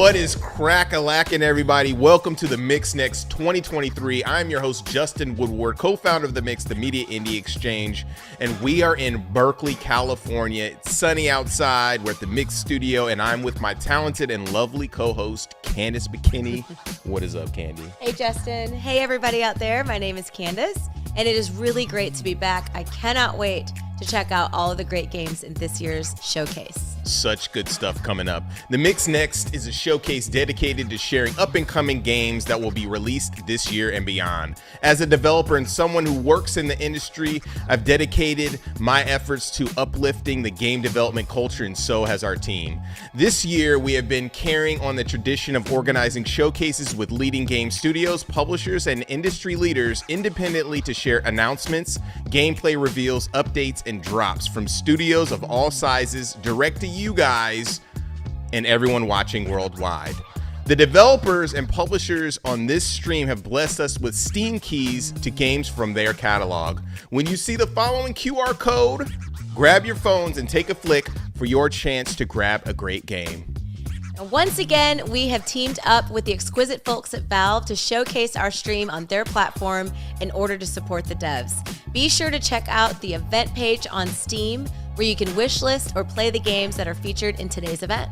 What is crack-a-lackin', everybody? Welcome to the Mix Next 2023. I'm your host, Justin Woodward, co-founder of The Mix, the Media Indie Exchange, and we are in Berkeley, California. It's sunny outside. We're at the Mix studio, and I'm with my talented and lovely co-host, Candace McKinney. What is up, Candy? Hey, Justin. Hey, everybody out there. My name is Candace, and it is really great to be back. I cannot wait to check out all of the great games in this year's showcase. Such good stuff coming up. The Mix Next is a showcase dedicated to sharing up-and-coming games that will be released this year and beyond. As a developer and someone who works in the industry, I've dedicated my efforts to uplifting the game development culture, and so has our team. This year, we have been carrying on the tradition of organizing showcases with leading game studios, publishers, and industry leaders independently to share announcements, gameplay reveals, updates, and drops from studios of all sizes direct to you guys and everyone watching worldwide. The developers and publishers on this stream have blessed us with Steam keys to games from their catalog. When you see the following QR code, grab your phones and take a flick for your chance to grab a great game. Once again, we have teamed up with the exquisite folks at Valve to showcase our stream on their platform in order to support the devs. Be sure to check out the event page on Steam, where you can wishlist or play the games that are featured in today's event.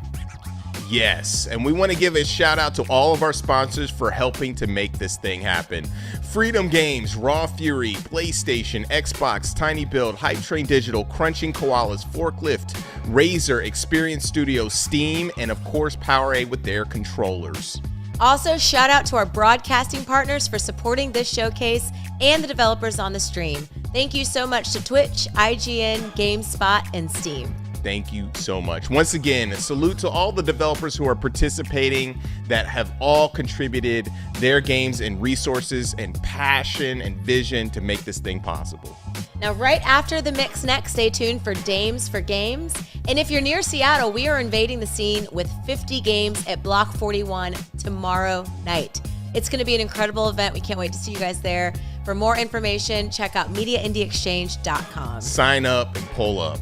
Yes, and we want to give a shout out to all of our sponsors for helping to make this thing happen. Freedom Games, Raw Fury, PlayStation, Xbox, Tiny Build, Hype Train Digital, Crunching Koalas, Forklift, Razer, Experience Studios, Steam, and of course PowerA with their controllers. Also, shout out to our broadcasting partners for supporting this showcase and the developers on the stream. Thank you so much to Twitch, IGN, GameSpot, and Steam. Thank you so much. Once again, a salute to all the developers who are participating that have all contributed their games and resources and passion and vision to make this thing possible. Now, right after the Mix Next, stay tuned for Dames for Games. And if you're near Seattle, we are invading the scene with 50 games at Block 41 tomorrow night. It's going to be an incredible event. We can't wait to see you guys there. For more information, check out MediaIndieExchange.com. Sign up and pull up.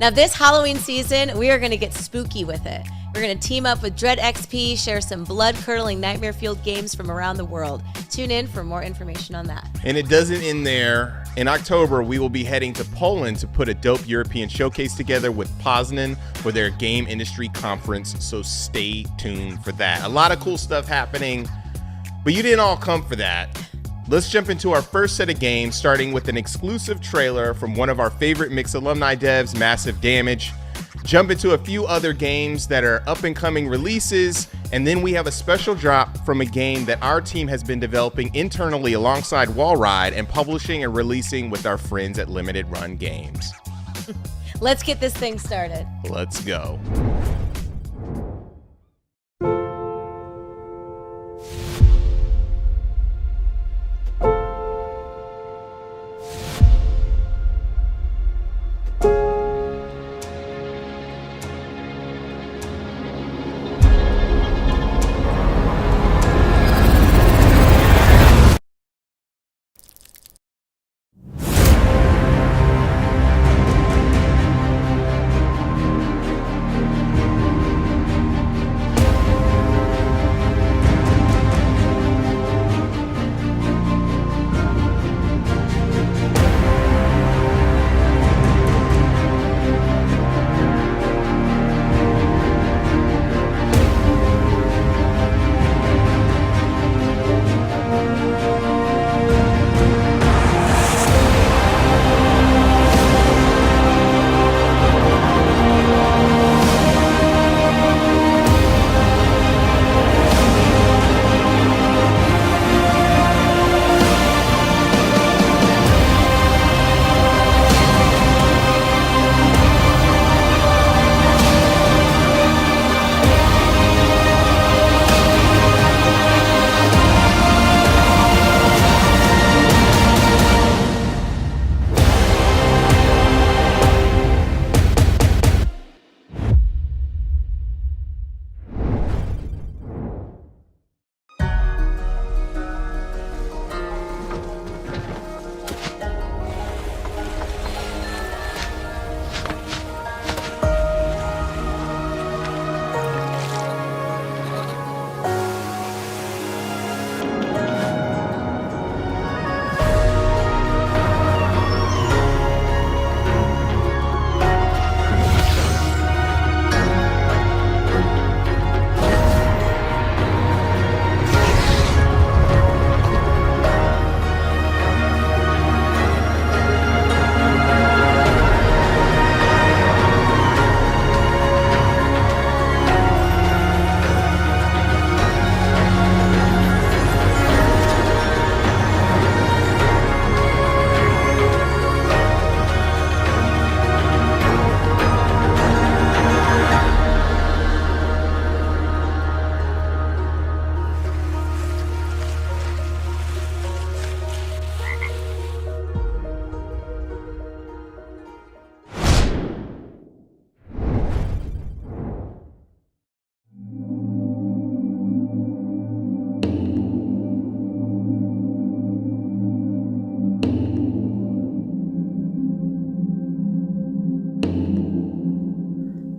Now, this Halloween season, we are going to get spooky with it. We're going to team up with Dread XP, share some blood-curdling, nightmare-fueled games from around the world. Tune in for more information on that. And it doesn't end there. In October, we will be heading to Poland to put a dope European showcase together with Poznan for their game industry conference, so stay tuned for that. A lot of cool stuff happening, but you didn't all come for that. Let's jump into our first set of games, starting with an exclusive trailer from one of our favorite Mix alumni devs, Massive Damage. Jump into a few other games that are up-and-coming releases, and then we have a special drop from a game that our team has been developing internally alongside Wallride and publishing and releasing with our friends at Limited Run Games. Let's get this thing started. Let's go.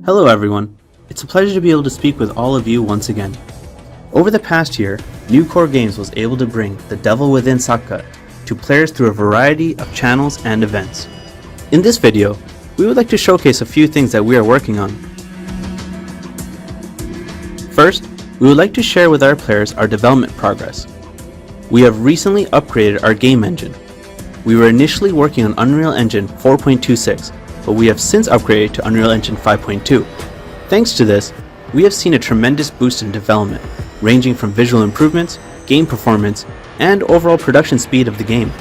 Hello everyone, it's a pleasure to be able to speak with all of you once again. Over the past year, New Core Games was able to bring The Devil Within Sakka to players through a variety of channels and events. In this video, we would like to showcase a few things that we are working on. First, we would like to share with our players our development progress. We have recently upgraded our game engine. We were initially working on Unreal Engine 4.26, but we have since upgraded to Unreal Engine 5.2. Thanks to this, we have seen a tremendous boost in development, ranging from visual improvements, game performance, and overall production speed of the game.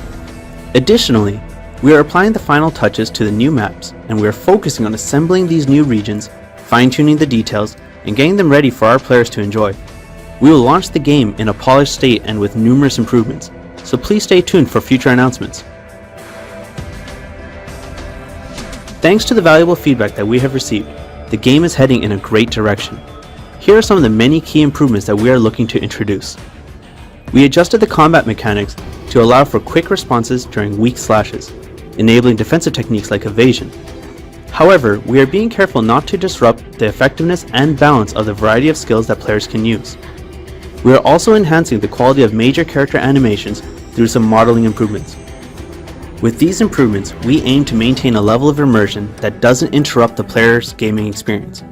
Additionally, we are applying the final touches to the new maps, and we are focusing on assembling these new regions, fine-tuning the details, and getting them ready for our players to enjoy. We will launch the game in a polished state and with numerous improvements, so please stay tuned for future announcements. Thanks to the valuable feedback that we have received, the game is heading in a great direction. Here are some of the many key improvements that we are looking to introduce. We adjusted the combat mechanics to allow for quick responses during weak slashes, enabling defensive techniques like evasion. However, we are being careful not to disrupt the effectiveness and balance of the variety of skills that players can use. We are also enhancing the quality of major character animations through some modeling improvements. With these improvements, we aim to maintain a level of immersion that doesn't interrupt the player's gaming experience.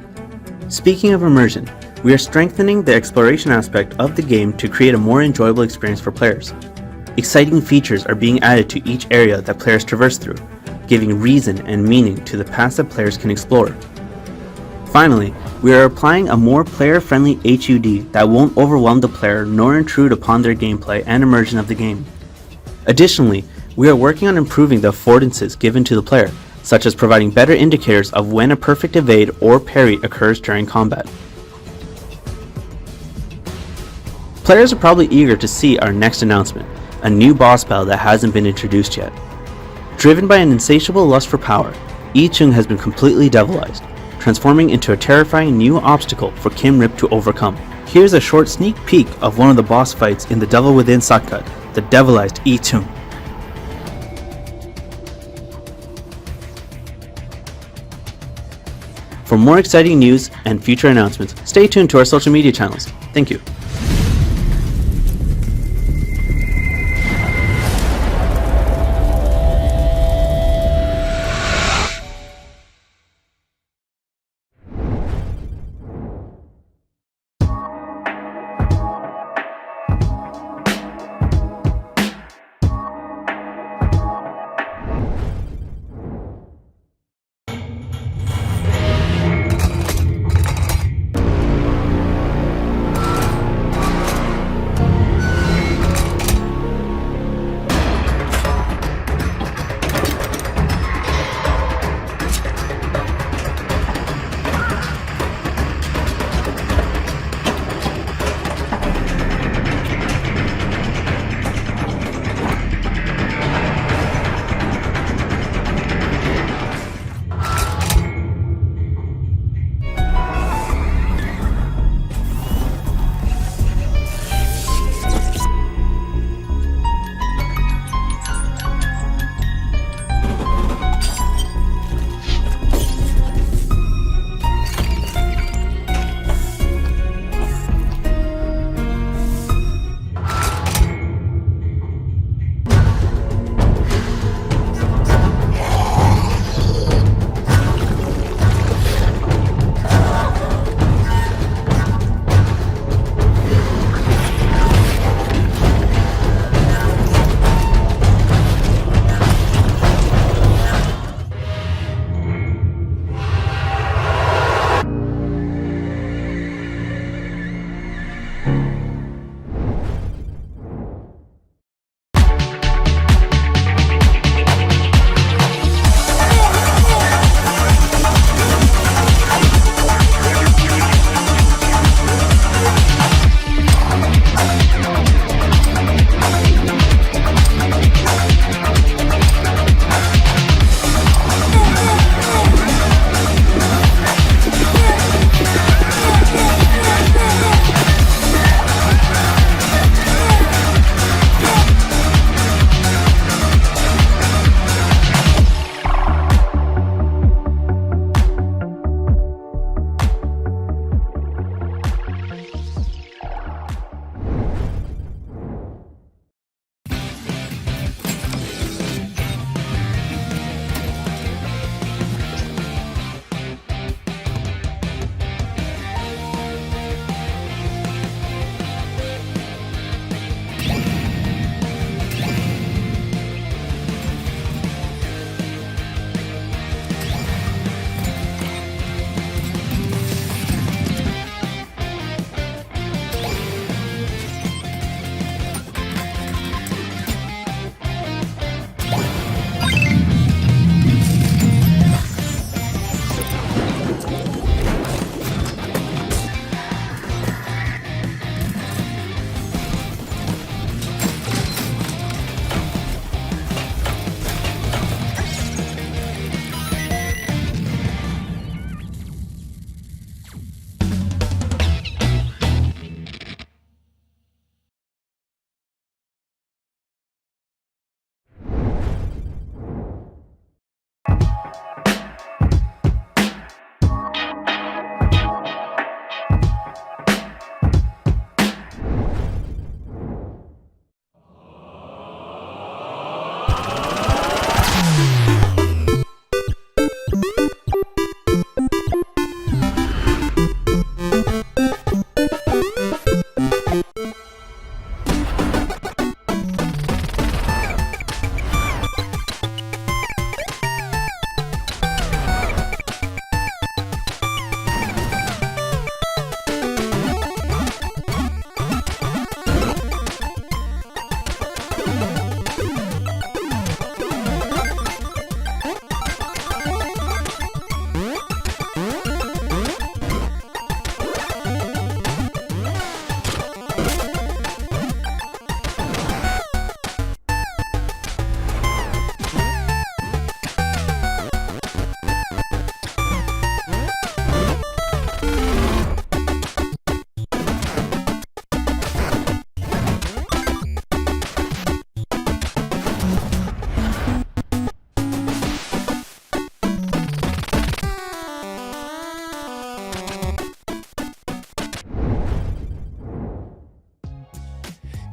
Speaking of immersion, we are strengthening the exploration aspect of the game to create a more enjoyable experience for players. Exciting features are being added to each area that players traverse through, giving reason and meaning to the paths that players can explore. Finally, we are applying a more player-friendly HUD that won't overwhelm the player nor intrude upon their gameplay and immersion of the game. Additionally, we are working on improving the affordances given to the player, such as providing better indicators of when a perfect evade or parry occurs during combat. Players are probably eager to see our next announcement, a new boss battle that hasn't been introduced yet. Driven by an insatiable lust for power, Yi Chung has been completely devilized, transforming into a terrifying new obstacle for Kim Rip to overcome. Here's a short sneak peek of one of the boss fights in The Devil Within Sakka, the devilized Yi Chung. For more exciting news and future announcements, stay tuned to our social media channels. Thank you.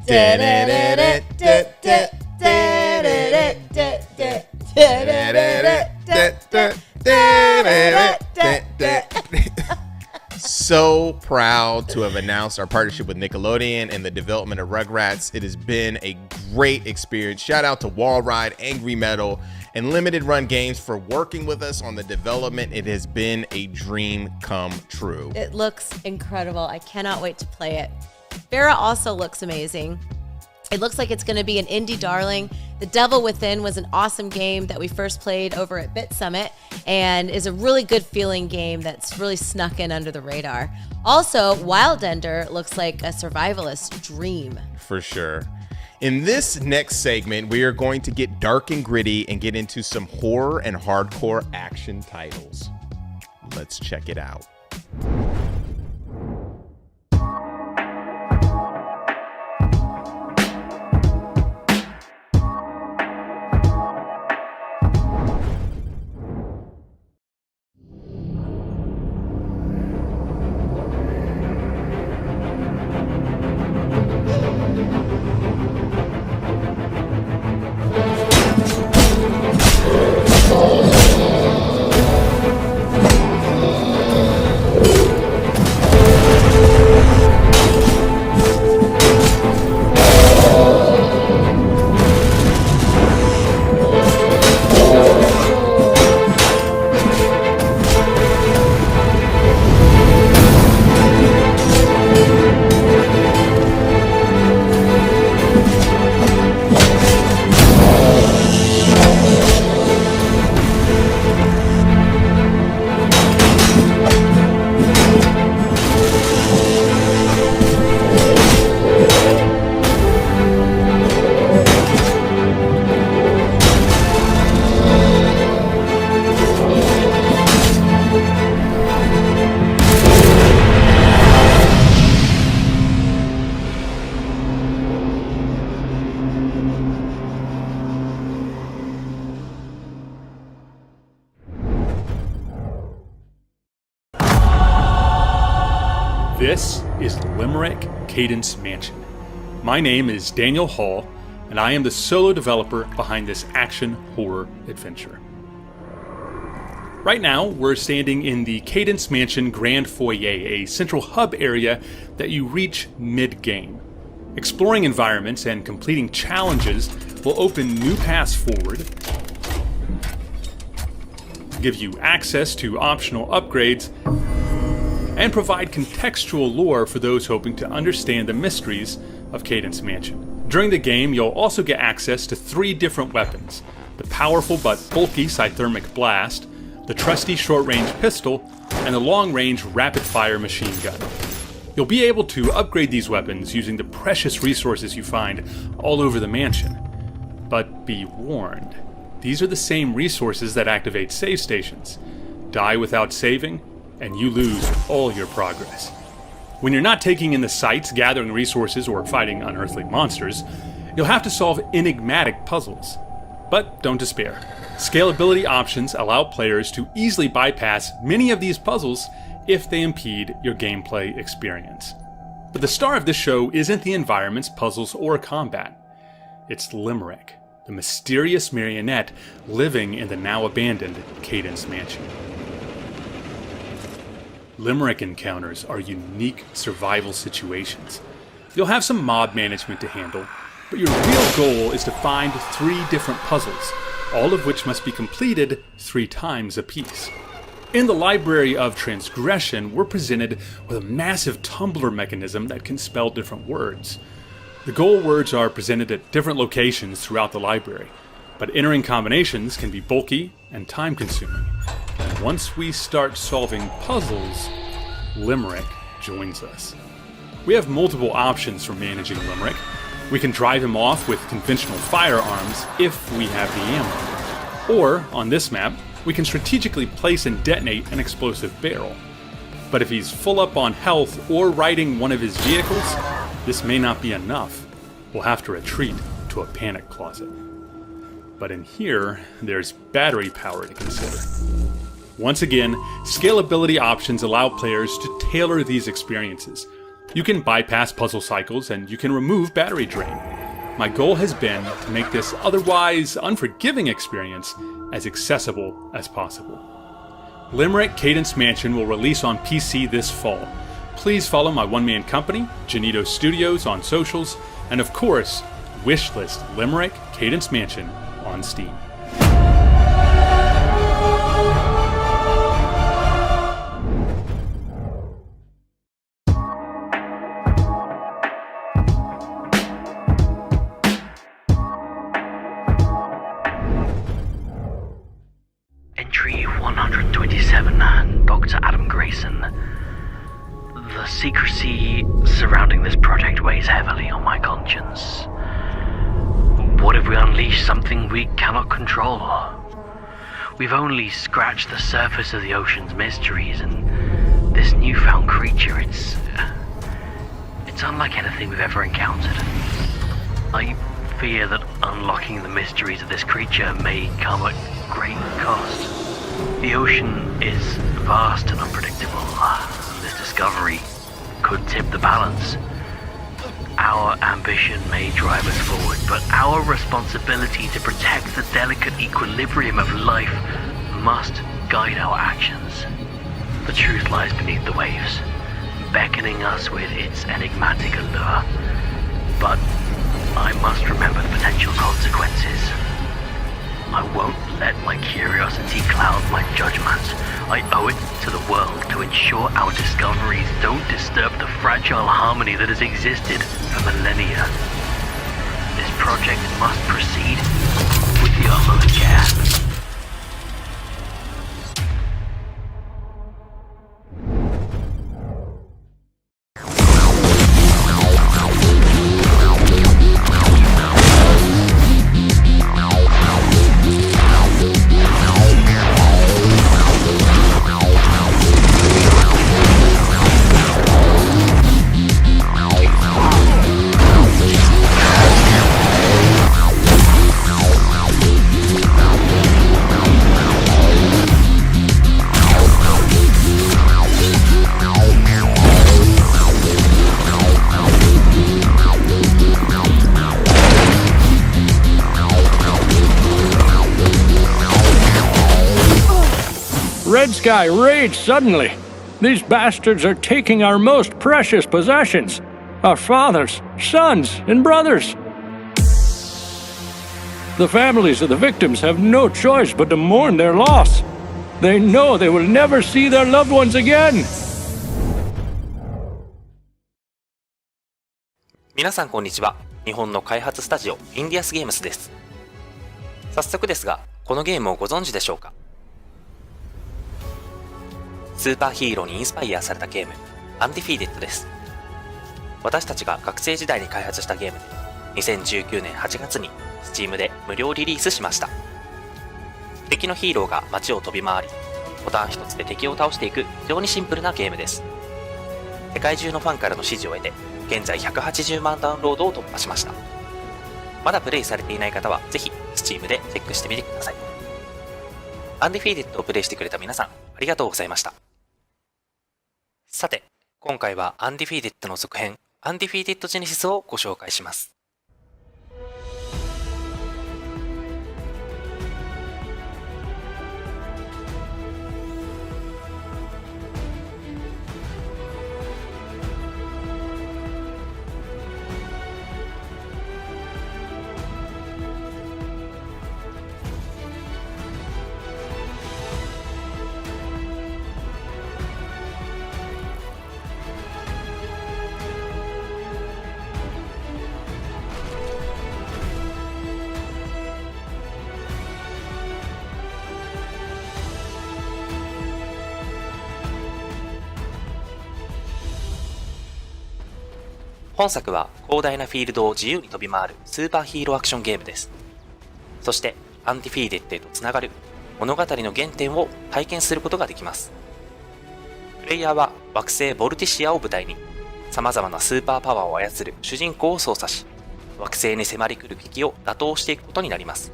So proud to have announced our partnership with Nickelodeon and the development of Rugrats. It has been a great experience. Shout out to Wall Ride, Angry Metal, and Limited Run Games for working with us on the development. It has been a dream come true. It looks incredible. I cannot wait to play it. Vera also looks amazing. It looks like it's going to be an indie darling. The Devil Within was an awesome game that we first played over at Bit Summit and is a really good feeling game that's really snuck in under the radar. Also, Wild Ender looks like a survivalist dream. For sure. In this next segment, we are going to get dark and gritty and get into some horror and hardcore action titles. Let's check it out. This is Limerick Cadence Mansion. My name is Daniel Hall, and I am the solo developer behind this action horror adventure. Right now, we're standing in the Cadence Mansion Grand Foyer, a central hub area that you reach mid-game. Exploring environments and completing challenges will open new paths forward, give you access to optional upgrades, and provide contextual lore for those hoping to understand the mysteries of Cadence Mansion. During the game, you'll also get access to 3 different weapons: the powerful but bulky Scythermic Blast, the trusty short-range pistol, and the long-range rapid-fire machine gun. You'll be able to upgrade these weapons using the precious resources you find all over the mansion. But be warned, these are the same resources that activate save stations. Die without saving, and you lose all your progress. When you're not taking in the sights, gathering resources, or fighting unearthly monsters, you'll have to solve enigmatic puzzles. But don't despair. Scalability options allow players to easily bypass many of these puzzles if they impede your gameplay experience. But the star of this show isn't the environments, puzzles, or combat. It's Limerick, the mysterious marionette living in the now abandoned Cadence Mansion. Limerick encounters are unique survival situations. You'll have some mob management to handle, but your real goal is to find 3 different puzzles, all of which must be completed 3 times apiece. In the Library of Transgression, we're presented with a massive tumbler mechanism that can spell different words. The goal words are presented at different locations throughout the library, but entering combinations can be bulky and time-consuming. And once we start solving puzzles, Limerick joins us. We have multiple options for managing Limerick. We can drive him off with conventional firearms if we have the ammo. Or, on this map, we can strategically place and detonate an explosive barrel. But if he's full up on health or riding one of his vehicles, this may not be enough. We'll have to retreat to a panic closet. But in here, there's battery power to consider. Once again, scalability options allow players to tailor these experiences. You can bypass puzzle cycles and you can remove battery drain. My goal has been to make this otherwise unforgiving experience as accessible as possible. Limerick Cadence Mansion will release on PC this fall. Please follow my one-man company, Janito Studios, on socials, and of course, wishlist Limerick Cadence Mansion on Steam. Entry 127, Dr. Adam Grayson. The secrecy surrounding this project weighs heavily on my conscience. What if we unleash something we cannot control? We've only scratched the surface of the ocean's mysteries, and this newfound creature, it's unlike anything we've ever encountered. I fear that unlocking the mysteries of this creature may come at great cost. The ocean is vast and unpredictable. This discovery could tip the balance. Our ambition may drive us forward, but our responsibility to protect the delicate equilibrium of life must guide our actions. The truth lies beneath the waves, beckoning us with its enigmatic allure. But I must remember the potential consequences. I won't let my curiosity cloud my judgment. I owe it to the world to ensure our discoveries don't disturb the fragile harmony that has existed for millennia. This project must proceed with the utmost care. Red Sky raged suddenly. These bastards are taking our most precious possessions. Our fathers, sons, and brothers. The families of the victims have no choice but to mourn their loss. They know they will never see their loved ones again. 皆さんこんにちは。日本の開発スタジオインディアスゲームスです。早速ですが、このゲームをご存知でしょうか？スーパーヒーローにインスパイアされたゲーム、アンディフィーデッドです。私たちが学生時代に開発したゲームで、2019年8月に Steam で無料リリースしました。敵のヒーローが街を飛び回り、ボタン一つで敵を倒していく非常にシンプルなゲームです。世界中のファンからの支持を得て、現在180万ダウンロードを突破しました。まだプレイされていない方はぜひ Steam でチェックしてみてください。アンディフィーデッドをプレイしてくれた皆さん、ありがとうございました。さて、今回はアンディフィーデッドの続編、アンディフィーデッドジェネシスをご紹介します。本作は広大なフィールドを自由に飛び回るスーパーヒーローアクションゲームです。そしてアンディフィーデッドへとつながる物語の原点を体験することができます。プレイヤーは惑星ボルティシアを舞台に様々なスーパーパワーを操る主人公を操作し、惑星に迫り来る敵を打倒していくことになります。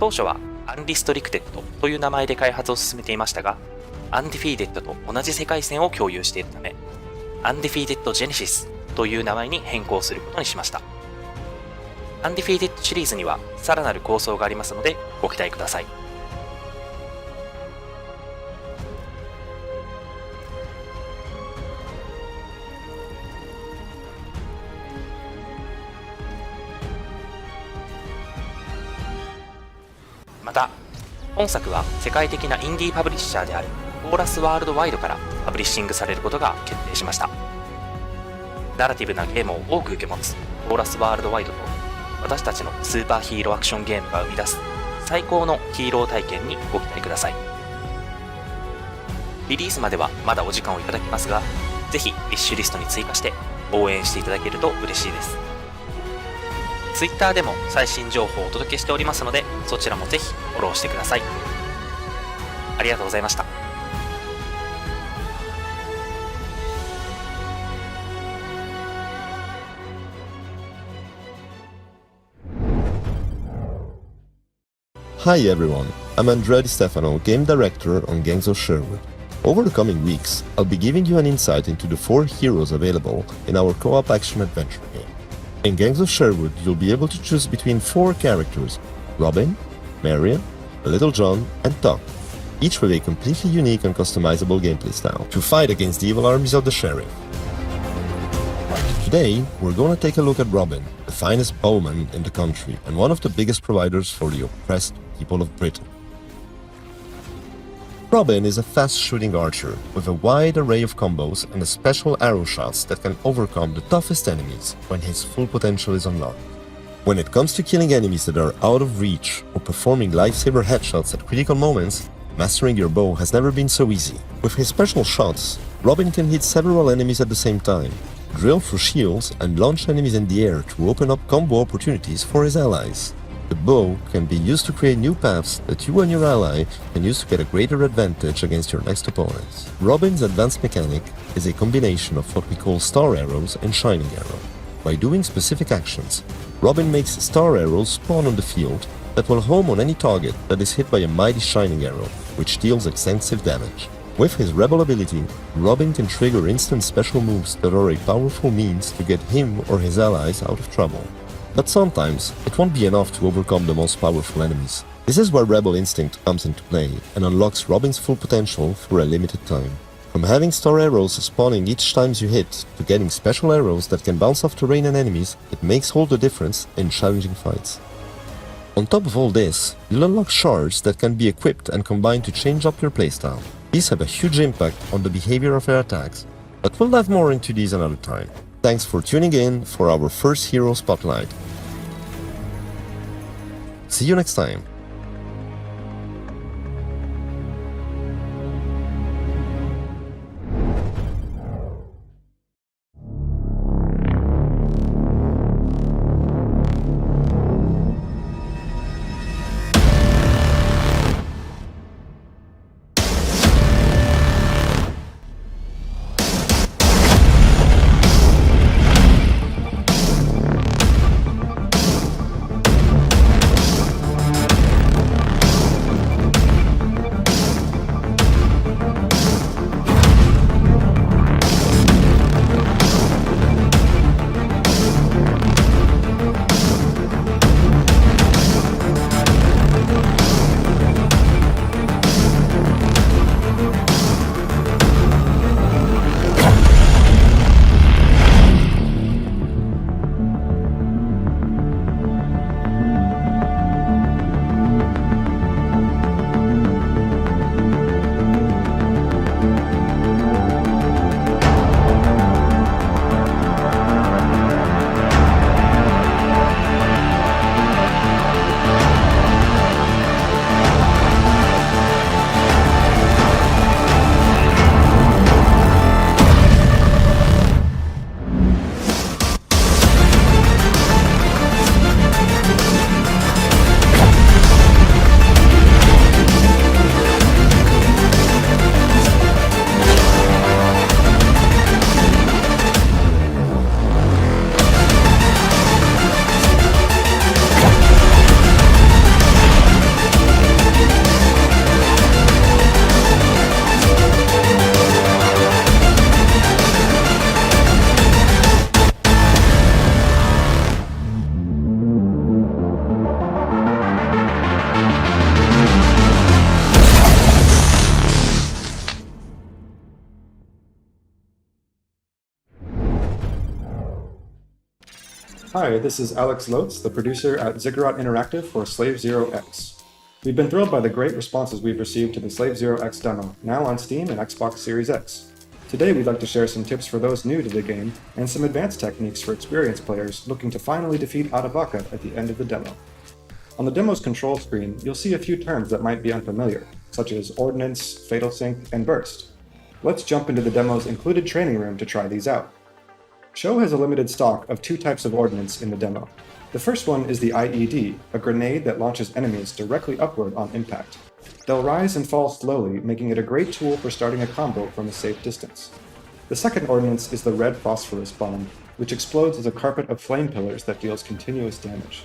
当初はアンリストリクテッドという名前で開発を進めていましたが、アンディフィーデッドと同じ世界線を共有しているため、アンディフィーテッドジェネシスという名前に変更することにしました。アンディフィーテッドシリーズにはさらなる構想がありますのでご期待ください。また、本作は世界的なインディーパブリッシャーであるコーラスワールドワイドからパブリッシングされることが決定しました。ナラティブなゲームを多く受け持つコーラスワールドワイドと私たちのスーパーヒーローアクションゲームが生み出す最高のヒーロー体験にご期待ください。リリースまではまだお時間をいただきますが、ぜひウィッシュリストに追加して応援していただけると嬉しいです。Twitter でも最新情報をお届けしておりますので、そちらもぜひフォローしてください。ありがとうございました。Hi everyone, I'm Andrea Di Stefano, Game Director on Gangs of Sherwood. Over the coming weeks, I'll be giving you an insight into the 4 heroes available in our co-op action-adventure game. In Gangs of Sherwood, you'll be able to choose between 4 characters: Robin, Marion, Little John, and Tuck, each with a completely unique and customizable gameplay style, to fight against the evil armies of the Sheriff. Today, we're gonna take a look at Robin, the finest bowman in the country and one of the biggest providers for the oppressed people of Britain. Robin is a fast-shooting archer with a wide array of combos and special arrow shots that can overcome the toughest enemies when his full potential is unlocked. When it comes to killing enemies that are out of reach or performing lifesaver headshots at critical moments, mastering your bow has never been so easy. With his special shots, Robin can hit several enemies at the same time, drill through shields and launch enemies in the air to open up combo opportunities for his allies. The bow can be used to create new paths that you and your ally can use to get a greater advantage against your next opponents. Robin's advanced mechanic is a combination of what we call star arrows and shining arrow. By doing specific actions, Robin makes star arrows spawn on the field that will home on any target that is hit by a mighty shining arrow, which deals extensive damage. With his rebel ability, Robin can trigger instant special moves that are a powerful means to get him or his allies out of trouble. But sometimes, it won't be enough to overcome the most powerful enemies. This is where Rebel Instinct comes into play and unlocks Robin's full potential for a limited time. From having star arrows spawning each time you hit, to getting special arrows that can bounce off terrain and enemies, it makes all the difference in challenging fights. On top of all this, you'll unlock shards that can be equipped and combined to change up your playstyle. These have a huge impact on the behavior of your attacks, but we'll dive more into these another time. Thanks for tuning in for our first Hero Spotlight. See you next time. Hi, this is Alex Lotz, the producer at Ziggurat Interactive for Slave Zero X. We've been thrilled by the great responses we've received to the Slave Zero X demo, now on Steam and Xbox Series X. Today we'd like to share some tips for those new to the game, and some advanced techniques for experienced players looking to finally defeat Adavaka at the end of the demo. On the demo's control screen, you'll see a few terms that might be unfamiliar, such as Ordnance, Fatal Sync, and Burst. Let's jump into the demo's included training room to try these out. Show has a limited stock of two types of ordnance in the demo. The first one is the IED, a grenade that launches enemies directly upward on impact. They'll rise and fall slowly, making it a great tool for starting a combo from a safe distance. The second ordnance is the red phosphorus bomb, which explodes as a carpet of flame pillars that deals continuous damage.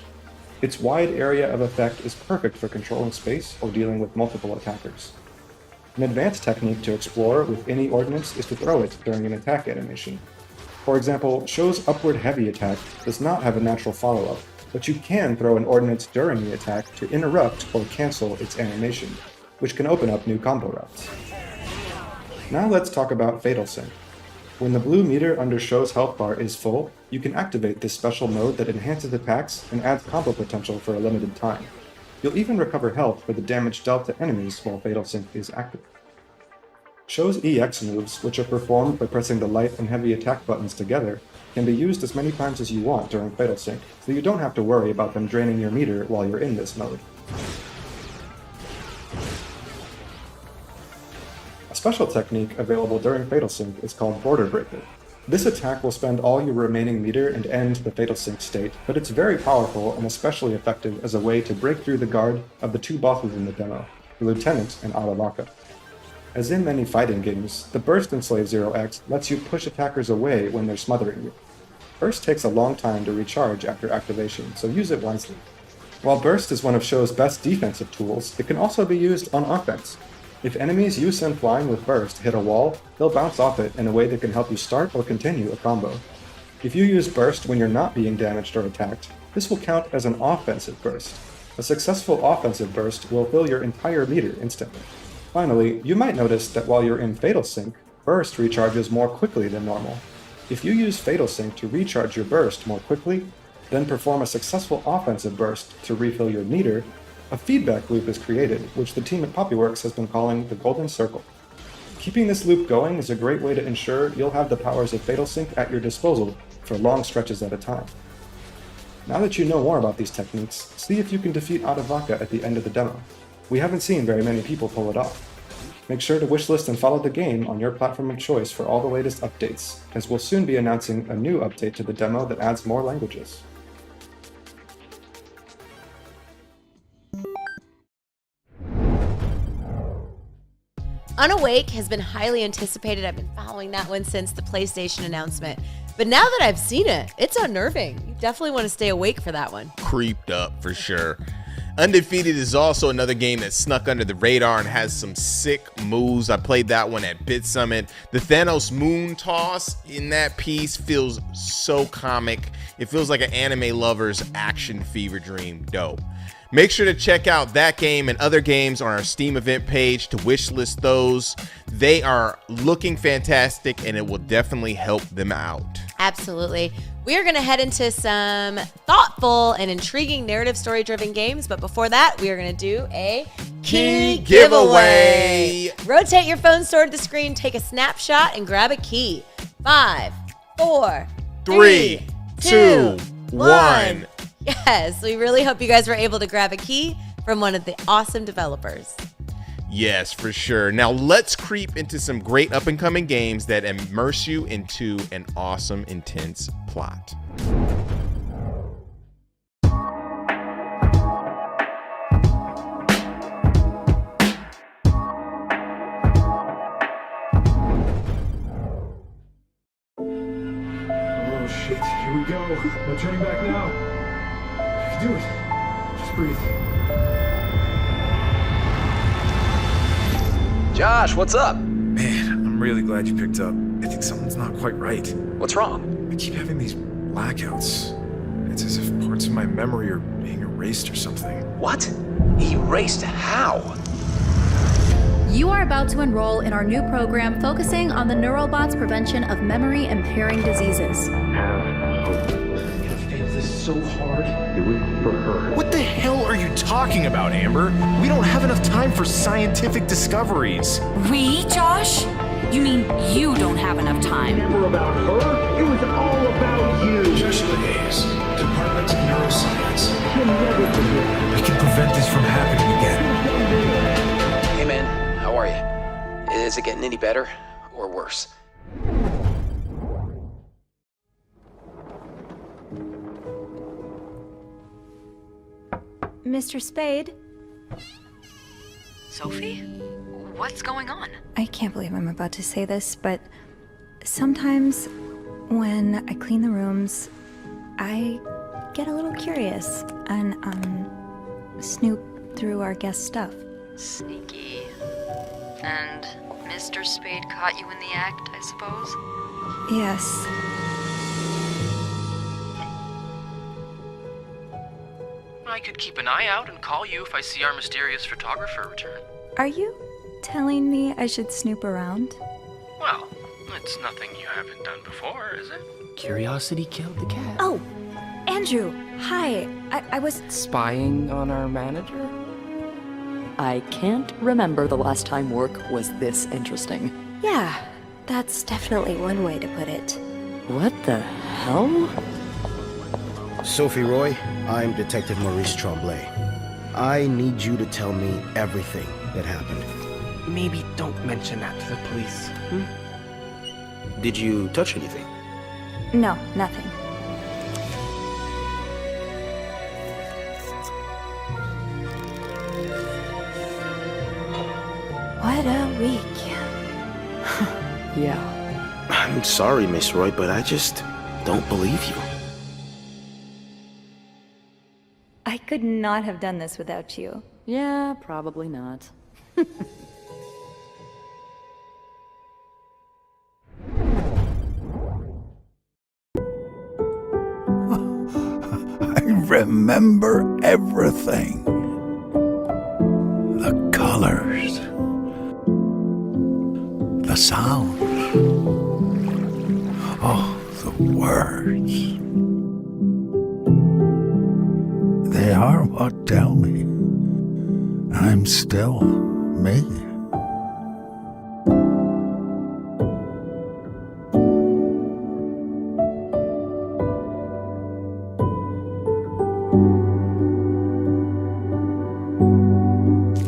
Its wide area of effect is perfect for controlling space or dealing with multiple attackers. An advanced technique to explore with any ordnance is to throw it during an attack animation. For example, Show's upward heavy attack does not have a natural follow-up, but you can throw an ordnance during the attack to interrupt or cancel its animation, which can open up new combo routes. Now let's talk about Fatal Sync. When the blue meter under Show's health bar is full, you can activate this special mode that enhances attacks and adds combo potential for a limited time. You'll even recover health for the damage dealt to enemies while Fatal Sync is active. Show's EX moves, which are performed by pressing the light and heavy attack buttons together, can be used as many times as you want during Fatal Sync, so you don't have to worry about them draining your meter while you're in this mode. A special technique available during Fatal Sync is called Border Breaker. This attack will spend all your remaining meter and end the Fatal Sync state, but it's very powerful and especially effective as a way to break through the guard of the two bosses in the demo, the Lieutenant and Adavaka. As in many fighting games, the Burst in Slave Zero X lets you push attackers away when they're smothering you. Burst takes a long time to recharge after activation, so use it wisely. While Burst is one of Show's best defensive tools, it can also be used on offense. If enemies you send flying with Burst hit a wall, they'll bounce off it in a way that can help you start or continue a combo. If you use Burst when you're not being damaged or attacked, this will count as an offensive burst. A successful offensive burst will fill your entire meter instantly. Finally, you might notice that while you're in Fatal Sync, Burst recharges more quickly than normal. If you use Fatal Sync to recharge your Burst more quickly, then perform a successful offensive burst to refill your meter, a feedback loop is created, which the team at Poppyworks has been calling the Golden Circle. Keeping this loop going is a great way to ensure you'll have the powers of Fatal Sync at your disposal for long stretches at a time. Now that you know more about these techniques, see if you can defeat Adavaka at the end of the demo. We haven't seen very many people pull it off. Make sure to wishlist and follow the game on your platform of choice for all the latest updates, as we'll soon be announcing a new update to the demo that adds more languages. Unawake has been highly anticipated. I've been following that one since the PlayStation announcement. But now that I've seen it, it's unnerving. You definitely want to stay awake for that one. Creeped up for sure. Undefeated is also another game that snuck under the radar and has some sick moves. I played that one at Bit Summit. The Thanos moon toss in that piece feels so comic. It feels like an anime lover's action fever dream. Dope. Make sure to check out that game and other games on our Steam event page to wishlist those. They are looking fantastic and it will definitely help them out. Absolutely. We are going to head into some thoughtful and intriguing narrative story-driven games, but before that, we are going to do a key giveaway. Rotate your phone toward the screen, take a snapshot, and grab a key. 5, 4, 3, 2, 1. Yes, we really hope you guys were able to grab a key from one of the awesome developers. Yes, for sure. Now let's creep into some great up-and-coming games that immerse you into an awesome, intense plot. Oh shit, here we go. No turning back now. You can do it. Just breathe. Josh, what's up? Man, I'm really glad you picked up. I think something's not quite right. What's wrong? I keep having these blackouts. It's as if parts of my memory are being erased or something. What? Erased how? You are about to enroll in our new program focusing on the Neuralbots' prevention of memory-impairing diseases. Have hope. Fail this so hard. Do it for her. What the hell are you talking about, Amber? We don't have enough time for scientific discoveries. We, Josh? You mean you don't have enough time? Never about her. It was all about you. Joshua Hayes, Department of Neuroscience. You'll never forget. We can prevent this from happening again. Hey man, how are you? Is it getting any better or worse? Mr. Spade? Sophie? What's going on? I can't believe I'm about to say this, but sometimes when I clean the rooms, I get a little curious and, snoop through our guest stuff. Sneaky. And Mr. Spade caught you in the act, I suppose? Yes. I could keep an eye out and call you if I see our mysterious photographer return. Are you telling me I should snoop around? Well, it's nothing you haven't done before, is it? Curiosity killed the cat. Oh, Andrew, hi. I was Spying on our manager? I can't remember the last time work was this interesting. Yeah, that's definitely one way to put it. What the hell? Sophie Roy, I'm Detective Maurice Tremblay. I need you to tell me everything that happened. Maybe don't mention that to the police. Did you touch anything? No, nothing. What a week. Yeah. I'm sorry, Miss Roy, but I just don't believe you. I could not have done this without you. Yeah, probably not. I remember everything. The colors. The sounds. Oh, the words. They are what tell me I'm still me.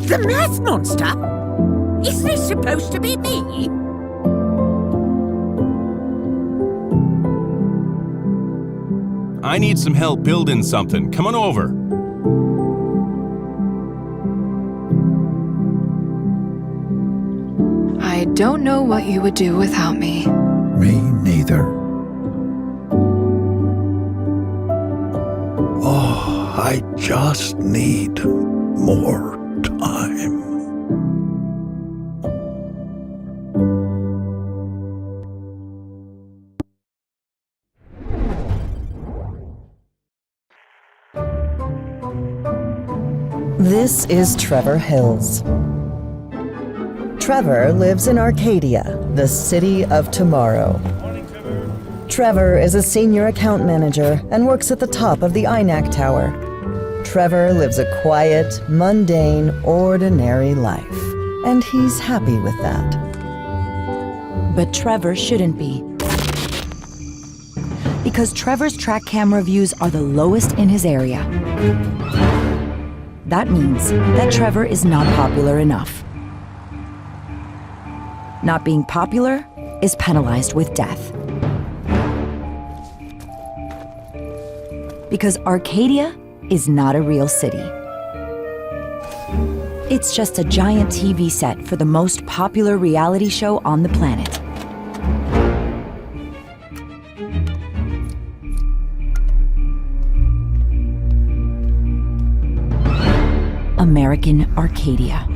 The math monster? Is this supposed to be me? I need some help building something. Come on over. I don't know what you would do without me. Me neither. Oh, I just need more time. This is Trevor Hills. Trevor lives in Arcadia, the city of tomorrow. Trevor is a senior account manager and works at the top of the INAC Tower. Trevor lives a quiet, mundane, ordinary life, and he's happy with that. But Trevor shouldn't be. Because Trevor's track camera views are the lowest in his area. That means that Trevor is not popular enough. Not being popular is penalized with death. Because Arcadia is not a real city. It's just a giant TV set for the most popular reality show on the planet. American Arcadia.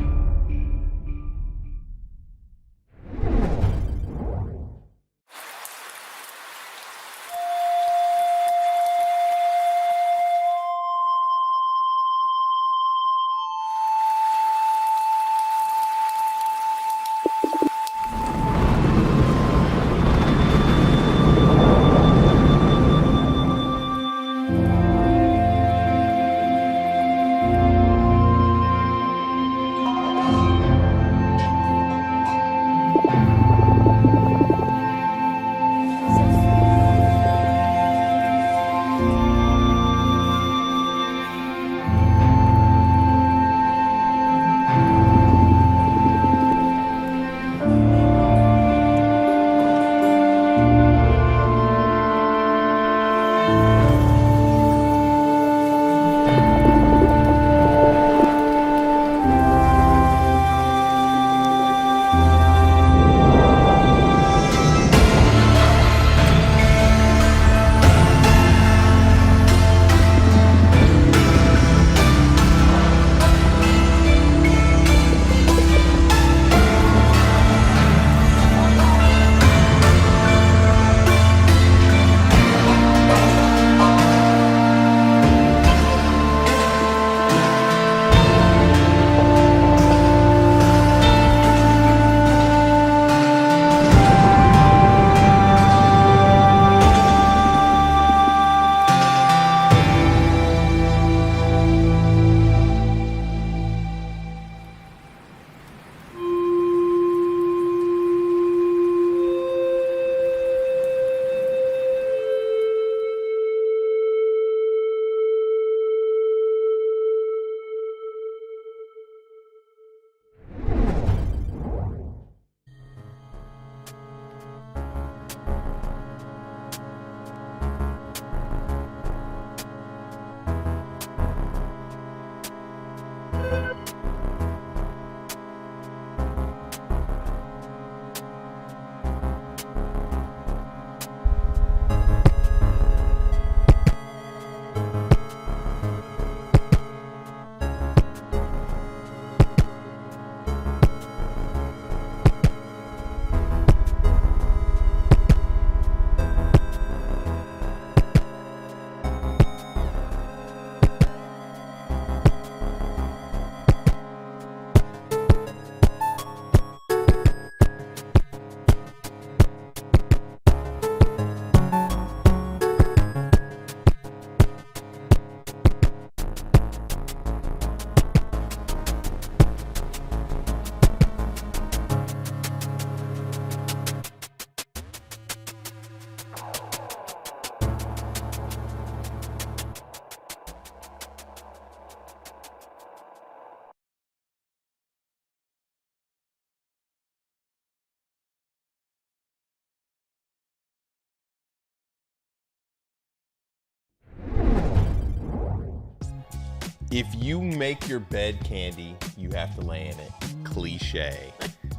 If you make your bed, Candy, you have to lay in it. Cliche.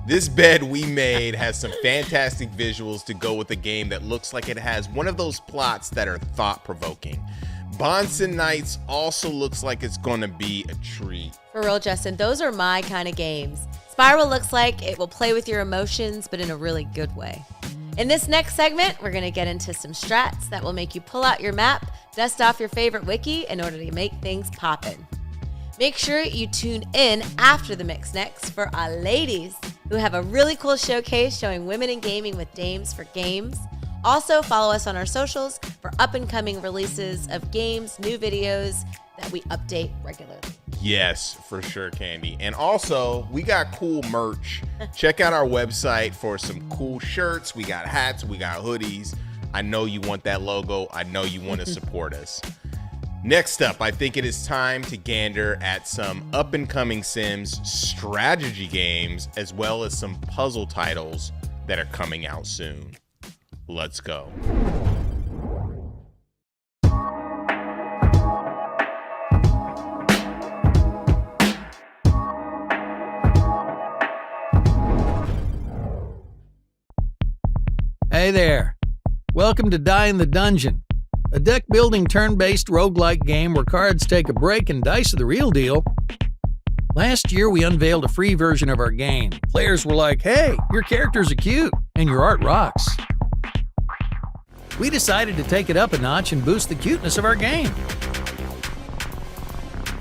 This bed we made has some fantastic visuals to go with a game that looks like it has one of those plots that are thought-provoking. Bonson Nights also looks like it's going to be a treat. For real, Justin, those are my kind of games. Spiral looks like it will play with your emotions, but in a really good way. In this next segment, we're going to get into some strats that will make you pull out your map, dust off your favorite wiki in order to make things poppin'. Make sure you tune in after the Mix Next for our ladies who have a really cool showcase showing women in gaming with Dames for Games. Also, follow us on our socials for up-and-coming releases of games, new videos that we update regularly. Yes, for sure, Candy. And also, we got cool merch. Check out our website for some cool shirts. We got hats, we got hoodies. I know you want that logo. I know you want to support us. Next up, I think it is time to gander at some up-and-coming Sims strategy games, as well as some puzzle titles that are coming out soon. Let's go. Hey there. Welcome to Die in the Dungeon, a deck-building turn-based roguelike game where cards take a break and dice are the real deal. Last year, we unveiled a free version of our game. Players were like, hey, your characters are cute, and your art rocks. We decided to take it up a notch and boost the cuteness of our game.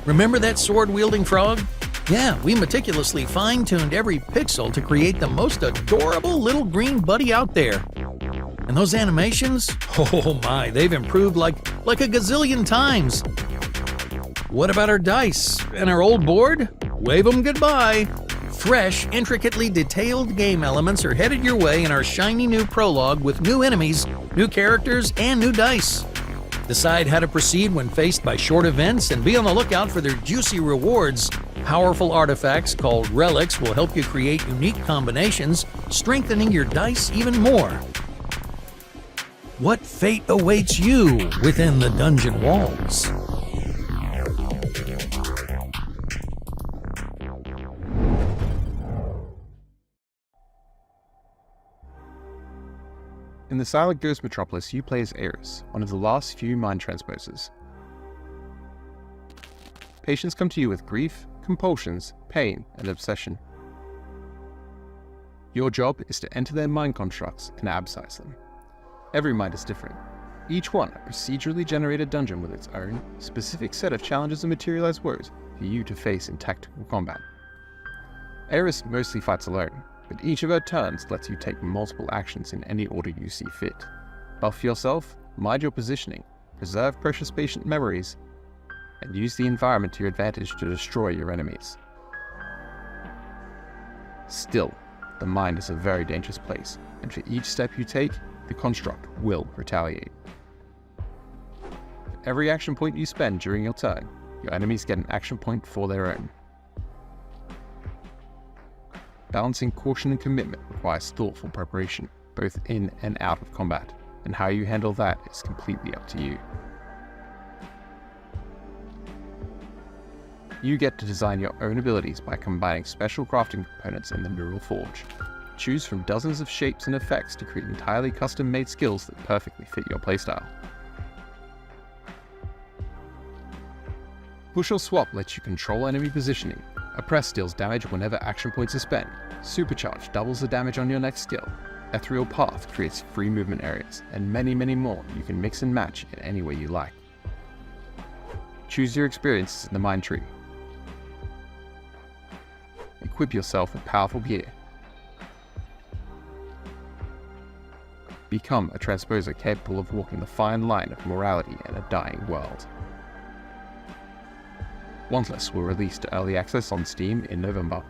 Remember that sword-wielding frog? Yeah, we meticulously fine-tuned every pixel to create the most adorable little green buddy out there. And those animations? Oh my, they've improved like a gazillion times. What about our dice and our old board? Wave them goodbye. Fresh, intricately detailed game elements are headed your way in our shiny new prologue with new enemies, new characters, and new dice. Decide how to proceed when faced by short events and be on the lookout for their juicy rewards. Powerful artifacts called relics will help you create unique combinations, strengthening your dice even more. What fate awaits you within the dungeon walls? In the Silent Ghost Metropolis, you play as Eris, one of the last few mind transposers. Patients come to you with grief, compulsions, pain, and obsession. Your job is to enter their mind constructs and abscise them. Every mind is different, each one a procedurally generated dungeon with its own specific set of challenges and materialized woes for you to face in tactical combat. Eris mostly fights alone, but each of her turns lets you take multiple actions in any order you see fit. Buff yourself, mind your positioning, preserve precious patient memories, and use the environment to your advantage to destroy your enemies. Still, the mind is a very dangerous place, and for each step you take, the construct will retaliate. For every action point you spend during your turn, your enemies get an action point for their own. Balancing caution and commitment requires thoughtful preparation, both in and out of combat, and how you handle that is completely up to you. You get to design your own abilities by combining special crafting components in the Neural Forge. Choose from dozens of shapes and effects to create entirely custom-made skills that perfectly fit your playstyle. Push or Swap lets you control enemy positioning. Oppress deals damage whenever action points are spent. Supercharge doubles the damage on your next skill. Ethereal Path creates free movement areas, and many, many more you can mix and match in any way you like. Choose your experiences in the Mind Tree. Equip yourself with powerful gear. Become a transposer capable of walking the fine line of morality in a dying world. Wantless will release to early access on Steam in November.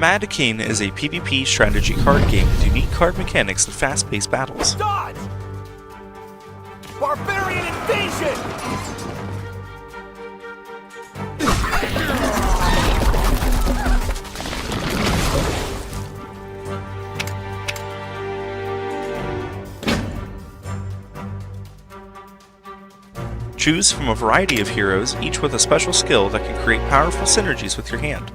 Mad King is a PvP strategy card game with unique card mechanics and fast-paced battles. Dodge! Barbarian invasion! Choose from a variety of heroes, each with a special skill that can create powerful synergies with your hand.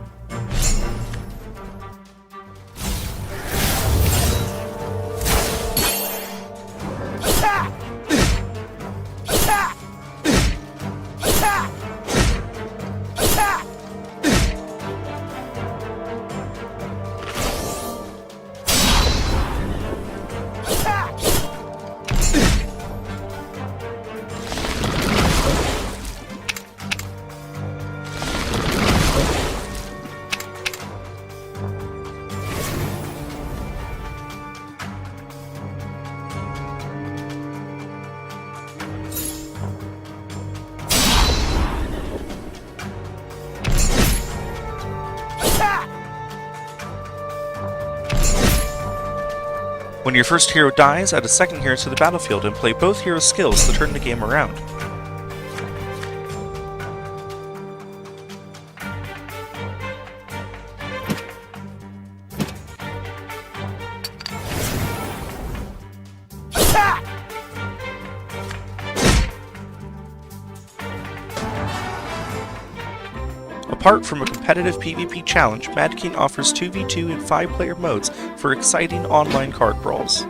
When your first hero dies, add a second hero to the battlefield and play both heroes' skills to turn the game around. Apart from a competitive PvP challenge, Mad King offers 2v2 and 5-player modes for exciting online card brawls.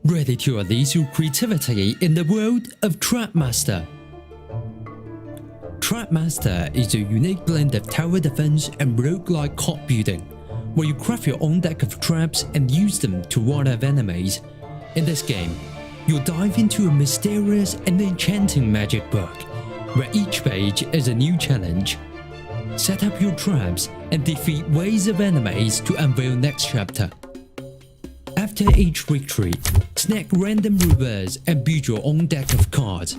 Ready to unleash your creativity in the world of Trapmaster. Trapmaster is a unique blend of tower defense and roguelike card building, where you craft your own deck of traps and use them to ward off enemies. In this game, you'll dive into a mysterious and enchanting magic book, where each page is a new challenge. Set up your traps and defeat waves of enemies to unveil next chapter. After each victory, snag random rewards and build your own deck of cards.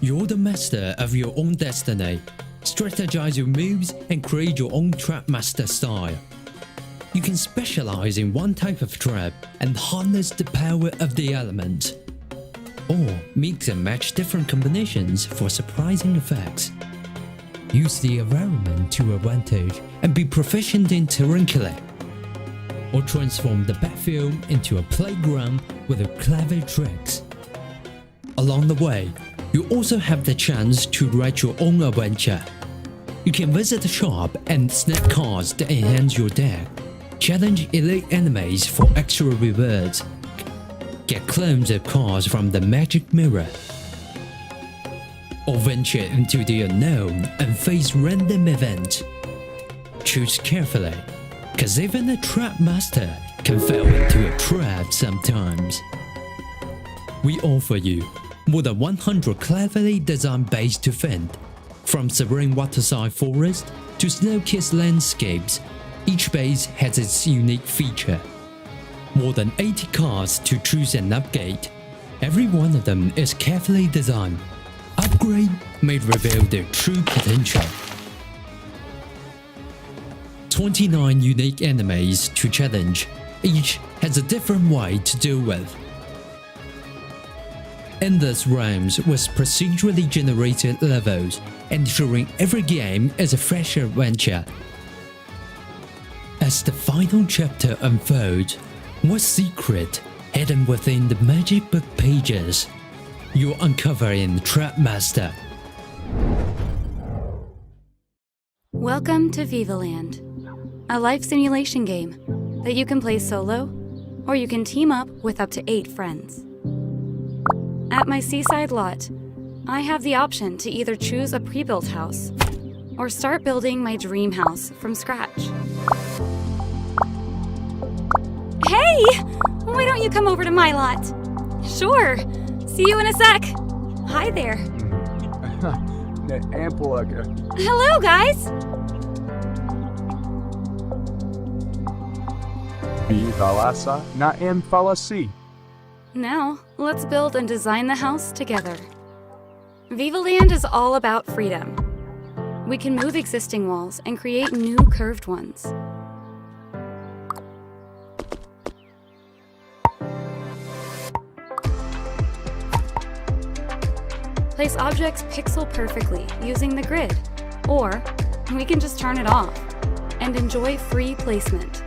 You're the master of your own destiny. Strategize your moves and create your own Trapmaster style. You can specialize in one type of trap and harness the power of the elements. Or mix and match different combinations for surprising effects. Use the environment to your advantage and be proficient in terrain killing. Or transform the battlefield into a playground with clever tricks. Along the way, you also have the chance to write your own adventure. You can visit the shop and snag cards that enhance your deck, challenge elite enemies for extra rewards, get clones of cards from the magic mirror, or venture into the unknown and face random events. Choose carefully, cause even a Trapmaster can fall into a trap sometimes. We offer you more than 100 cleverly designed bases to defend. From serene waterside forest to snow-kissed landscapes, each base has its unique feature. More than 80 cards to choose and upgrade. Every one of them is carefully designed. Upgrade may reveal their true potential. 29 unique enemies to challenge, each has a different way to deal with. Endless realms with procedurally generated levels, ensuring every game is a fresh adventure. As the final chapter unfolds, what secret hidden within the magic book pages you'll uncover in Trapmaster? Welcome to Vivaland, a life simulation game that you can play solo, or you can team up with up to 8 friends. At my seaside lot, I have the option to either choose a pre-built house or start building my dream house from scratch. Hey! Why don't you come over to my lot? Sure. See you in a sec. Hi there. Hello, guys! Now, let's build and design the house together. Viva Land is all about freedom. We can move existing walls and create new curved ones. Place objects pixel perfectly using the grid, or we can just turn it off and enjoy free placement.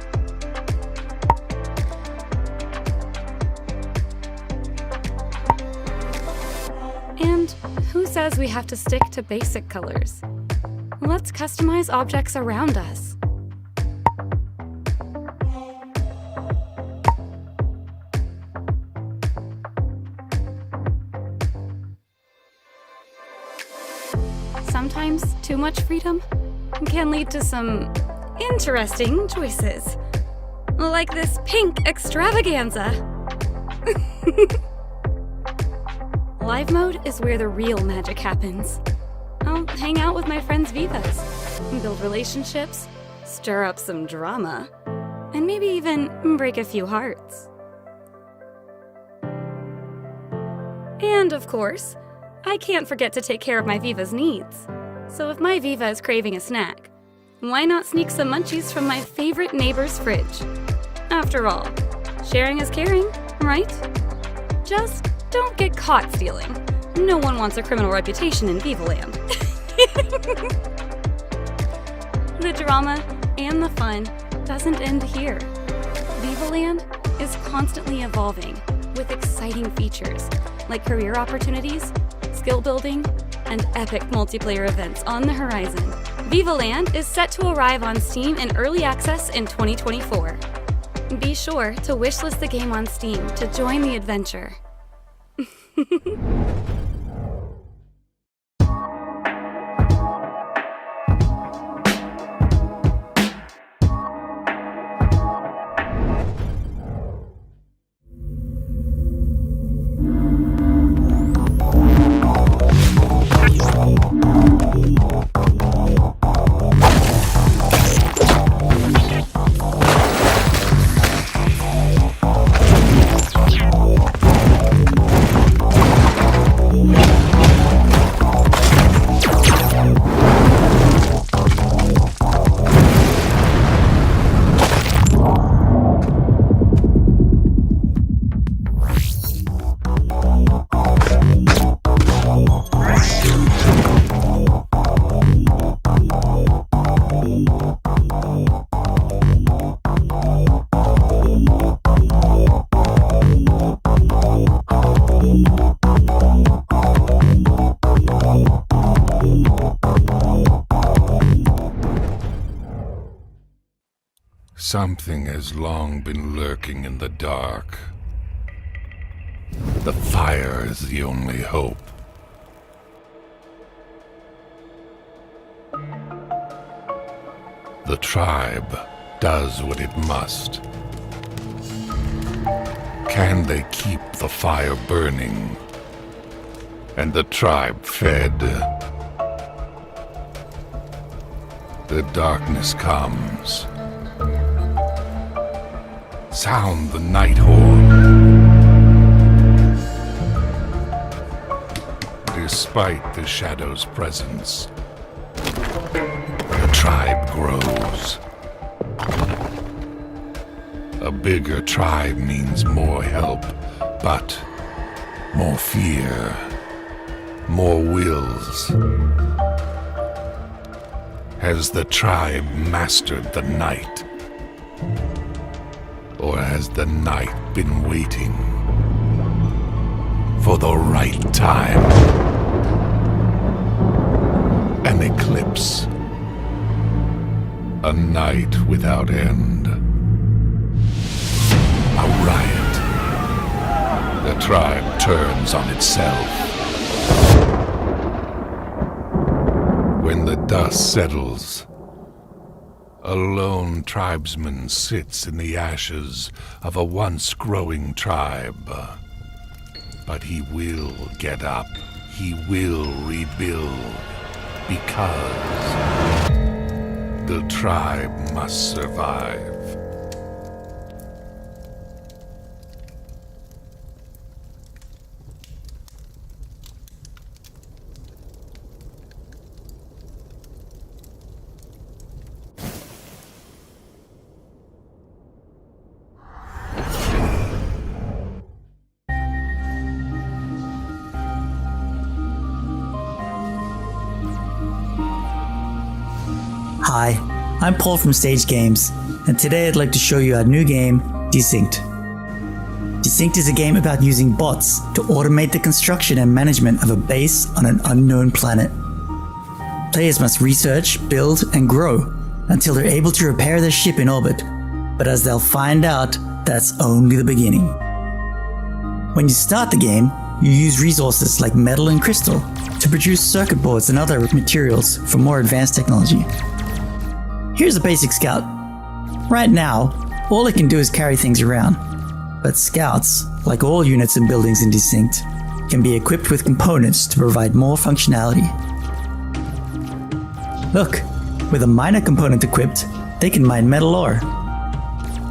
And who says we have to stick to basic colors? Let's customize objects around us. Sometimes too much freedom can lead to some interesting choices. Like this pink extravaganza. Live mode is where the real magic happens. I'll hang out with my friends Vivas, build relationships, stir up some drama, and maybe even break a few hearts. And of course, I can't forget to take care of my Viva's needs. So if my Viva is craving a snack, why not sneak some munchies from my favorite neighbor's fridge? After all, sharing is caring, right? Just don't get caught stealing. No one wants a criminal reputation in Viva Land. The drama and the fun doesn't end here. Viva Land is constantly evolving with exciting features like career opportunities, skill building, and epic multiplayer events on the horizon. Viva Land is set to arrive on Steam in early access in 2024. Be sure to wishlist the game on Steam to join the adventure. Something has long been lurking in the dark. The fire is the only hope. The tribe does what it must. Can they keep the fire burning and the tribe fed? The darkness comes. Sound the night horn. Despite the shadow's presence, the tribe grows. A bigger tribe means more help, but more fear, more wills. Has the tribe mastered the night? Or has the night been waiting for the right time? An eclipse. A night without end. A riot. The tribe turns on itself. When the dust settles, a lone tribesman sits in the ashes of a once growing tribe. But he will get up. He will rebuild. Because the tribe must survive. Hi, I'm Paul from Stage Games, and today I'd like to show you our new game, Desynced. Desynced is a game about using bots to automate the construction and management of a base on an unknown planet. Players must research, build, and grow until they're able to repair their ship in orbit, but as they'll find out, that's only the beginning. When you start the game, you use resources like metal and crystal to produce circuit boards and other materials for more advanced technology. Here's a basic scout. Right now, all it can do is carry things around, but scouts, like all units and buildings in Desynced, can be equipped with components to provide more functionality. Look, with a miner component equipped, they can mine metal ore.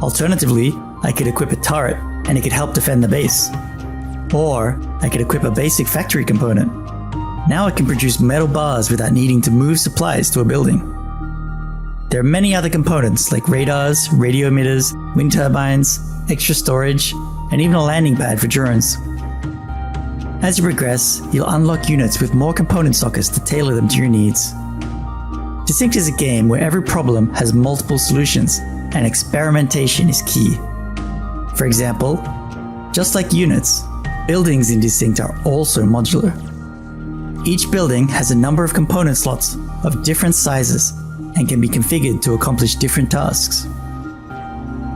Alternatively, I could equip a turret and it could help defend the base. Or I could equip a basic factory component. Now it can produce metal bars without needing to move supplies to a building. There are many other components like radars, radio emitters, wind turbines, extra storage, and even a landing pad for drones. As you progress, you'll unlock units with more component sockets to tailor them to your needs. Desynced is a game where every problem has multiple solutions, and experimentation is key. For example, just like units, buildings in Desynced are also modular. Each building has a number of component slots of different sizes and can be configured to accomplish different tasks.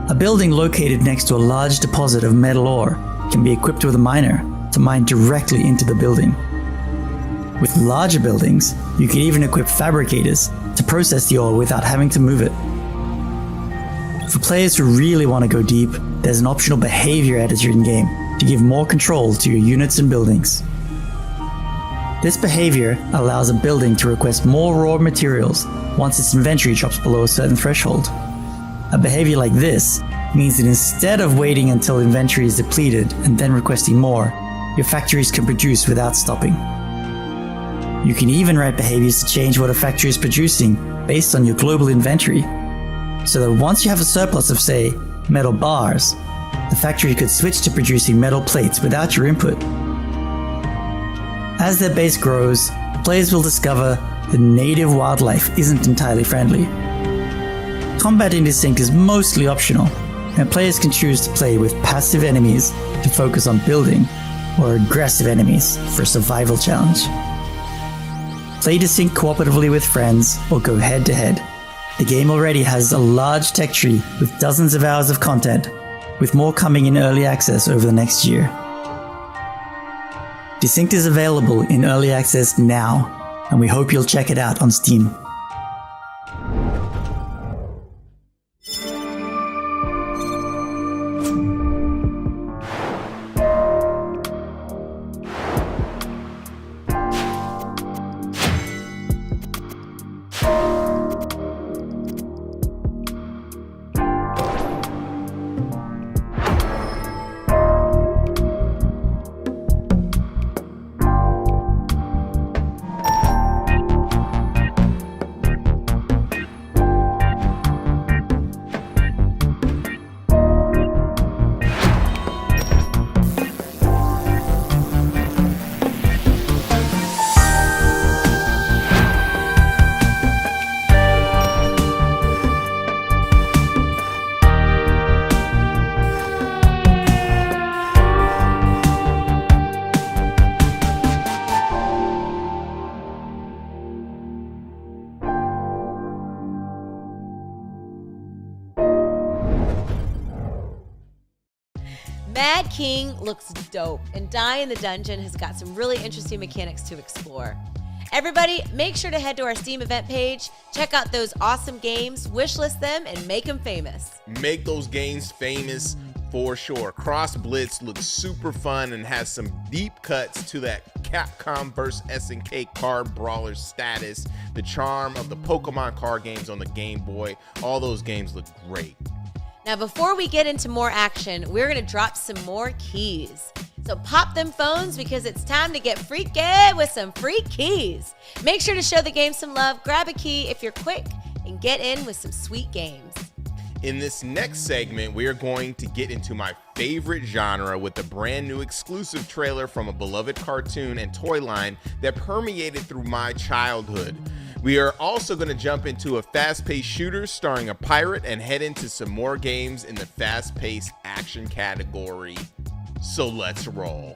A building located next to a large deposit of metal ore can be equipped with a miner to mine directly into the building. With larger buildings, you can even equip fabricators to process the ore without having to move it. For players who really want to go deep, there's an optional behavior editor in-game to give more control to your units and buildings. This behavior allows a building to request more raw materials once its inventory drops below a certain threshold. A behavior like this means that instead of waiting until inventory is depleted and then requesting more, your factories can produce without stopping. You can even write behaviors to change what a factory is producing based on your global inventory, so that once you have a surplus of, say, metal bars, the factory could switch to producing metal plates without your input. As their base grows, players will discover that native wildlife isn't entirely friendly. Combat in Desynced is mostly optional, and players can choose to play with passive enemies to focus on building, or aggressive enemies for a survival challenge. Play Desynced cooperatively with friends, or go head to head. The game already has a large tech tree with dozens of hours of content, with more coming in early access over the next year. Desynced is available in early access now, and we hope you'll check it out on Steam. Mad King looks dope, and Die in the Dungeon has got some really interesting mechanics to explore. Everybody, make sure to head to our Steam event page, check out those awesome games, wishlist them, and make them famous. Make those games famous for sure. Cross Blitz looks super fun and has some deep cuts to that Capcom vs. SNK card brawler status, the charm of the Pokemon card games on the Game Boy. All those games look great. Now, before we get into more action, we're going to drop some more keys. So pop them phones because it's time to get freaky with some free keys. Make sure to show the game some love, grab a key if you're quick, and get in with some sweet games. In this next segment, we are going to get into my favorite genre with a brand new exclusive trailer from a beloved cartoon and toy line that permeated through my childhood. We are also going to jump into a fast-paced shooter starring a pirate and head into some more games in the fast-paced action category. So let's roll.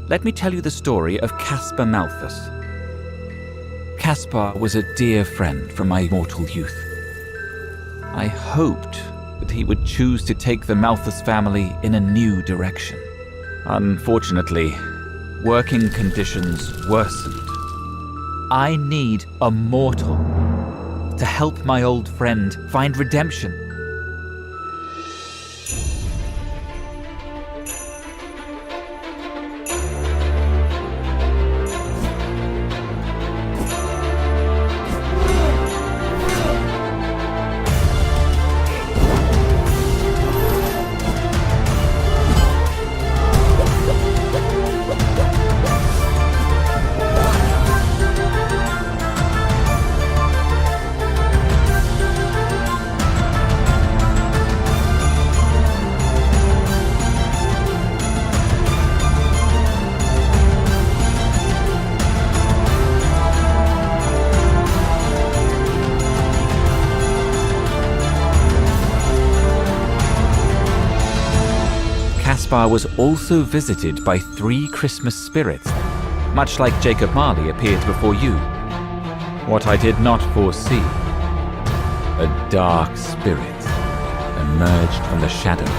Let me tell you the story of Caspar Malthus. Caspar was a dear friend from my mortal youth. I hoped that he would choose to take the Malthus family in a new direction. Unfortunately, working conditions worsened. I need a mortal to help my old friend find redemption. Caspar was also visited by 3 Christmas spirits, much like Jacob Marley appeared before you. What I did not foresee, a dark spirit emerged from the shadows.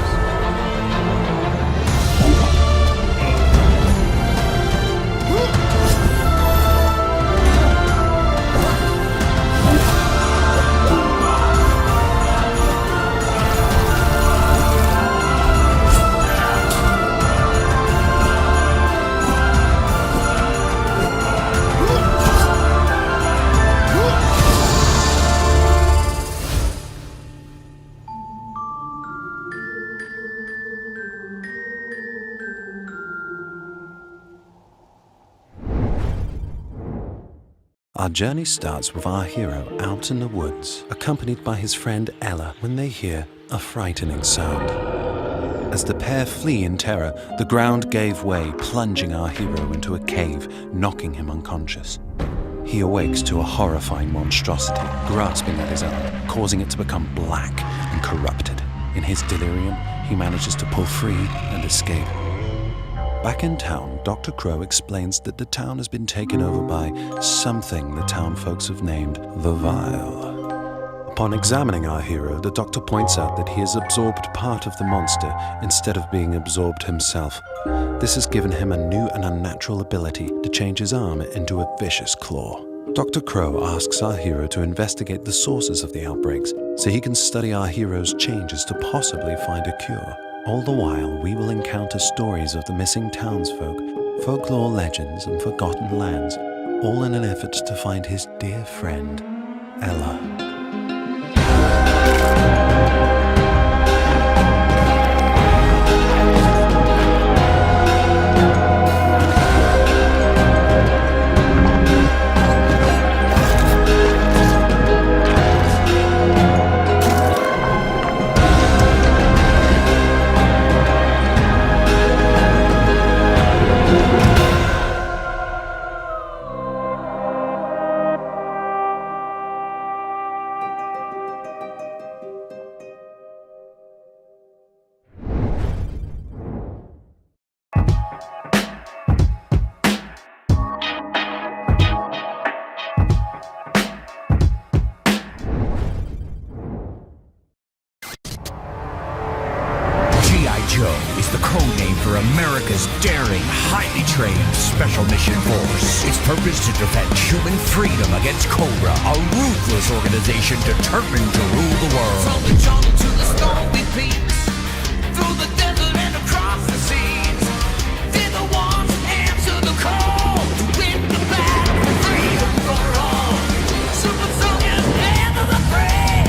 Our journey starts with our hero out in the woods, accompanied by his friend Ella, when they hear a frightening sound. As the pair flee in terror, the ground gave way, plunging our hero into a cave, knocking him unconscious. He awakes to a horrifying monstrosity, grasping at his arm, causing it to become black and corrupted. In his delirium, he manages to pull free and escape. Back in town, Dr. Crow explains that the town has been taken over by something the town folks have named the Vile. Upon examining our hero, the doctor points out that he has absorbed part of the monster instead of being absorbed himself. This has given him a new and unnatural ability to change his arm into a vicious claw. Dr. Crow asks our hero to investigate the sources of the outbreaks so he can study our hero's changes to possibly find a cure. All the while, we will encounter stories of the missing townsfolk, folklore legends, and forgotten lands, all in an effort to find his dear friend, Ella. Joe is the code name for America's daring, highly trained Special Mission Force. Its purpose to defend human freedom against Cobra, a ruthless organization determined to rule the world. From the jungle to the stormy peaks, through the desert and across the seas, they're the ones who answer the call to win the battle for freedom for all. Super soldiers never the prey,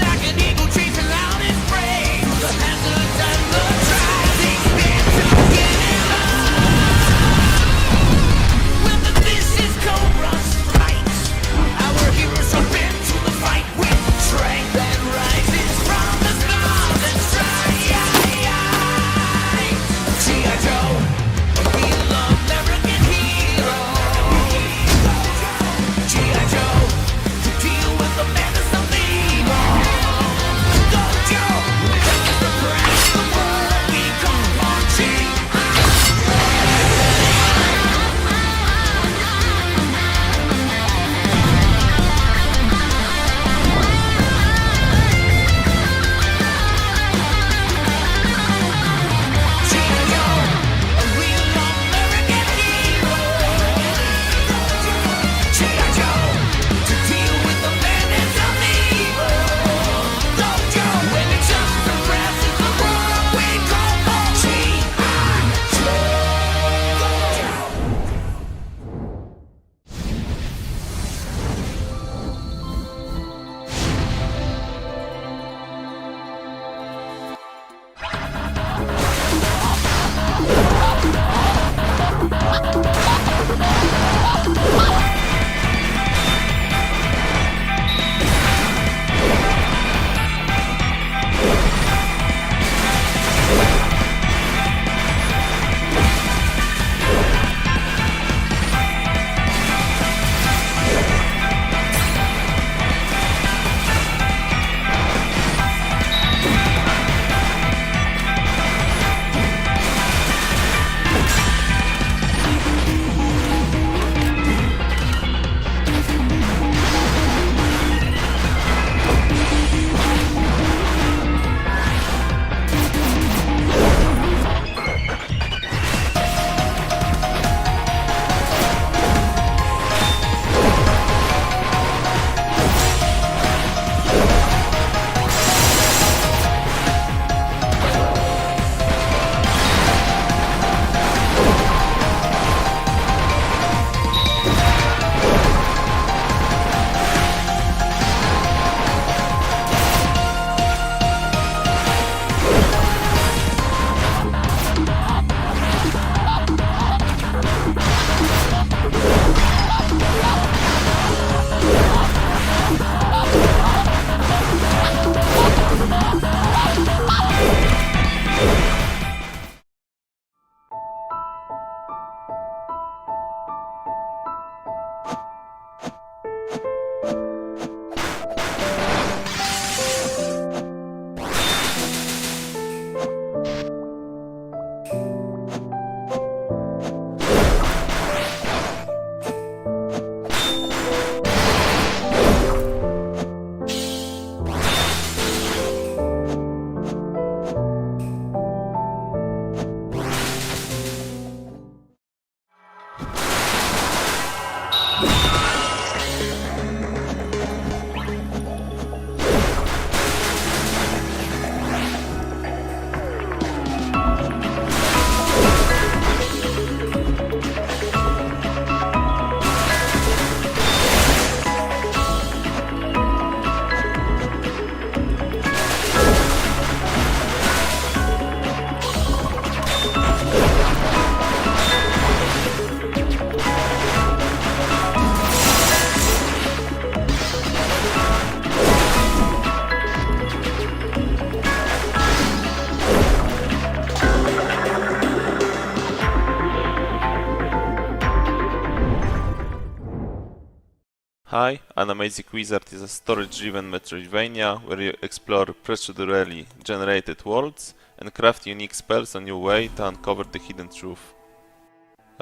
like an eagle chasing out its prey. Through the hazards and the trials, they stand together. When the vicious Cobra strikes, our heroes jump into the fight with strength that rises from the stars and strikes. Hi, Animagic Wizard is a story-driven Metroidvania where you explore procedurally generated worlds and craft unique spells a new way to uncover the hidden truth.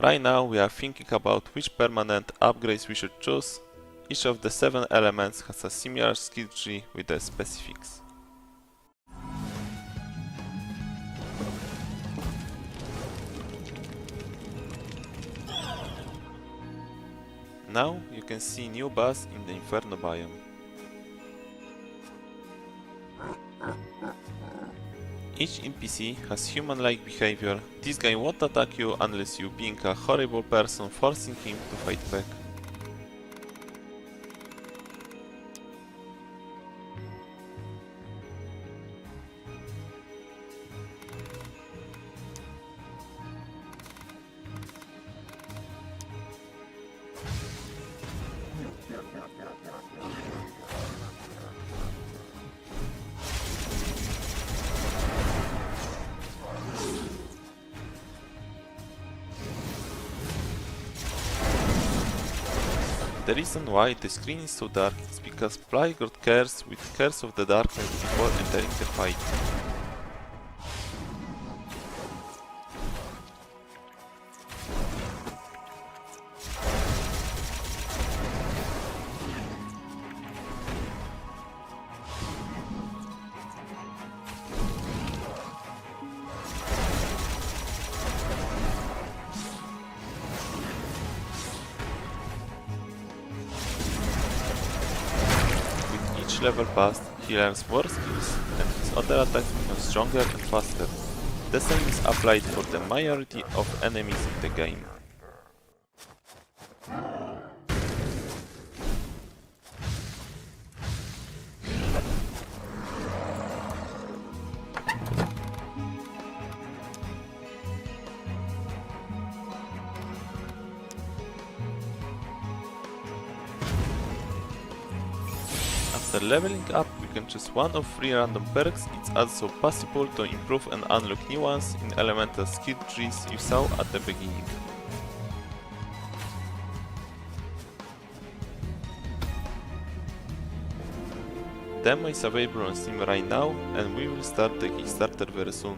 Right now we are thinking about which permanent upgrades we should choose. Each of the 7 elements has a similar skill tree with the specifics. Now you can see new boss in the Inferno biome. Each NPC has human-like behavior. This guy won't attack you unless you being a horrible person forcing him to fight back. The reason why the screen is so dark is because Fly got cursed with Curse of the Darkness before entering the fight. Level passed, he learns more skills and his other attacks become stronger and faster. The same is applied for the majority of enemies in the game. After leveling up, you can choose one of 3 random perks. It's also possible to improve and unlock new ones in elemental skill trees you saw at the beginning. Demo is available on Steam right now, and we will start the Kickstarter very soon.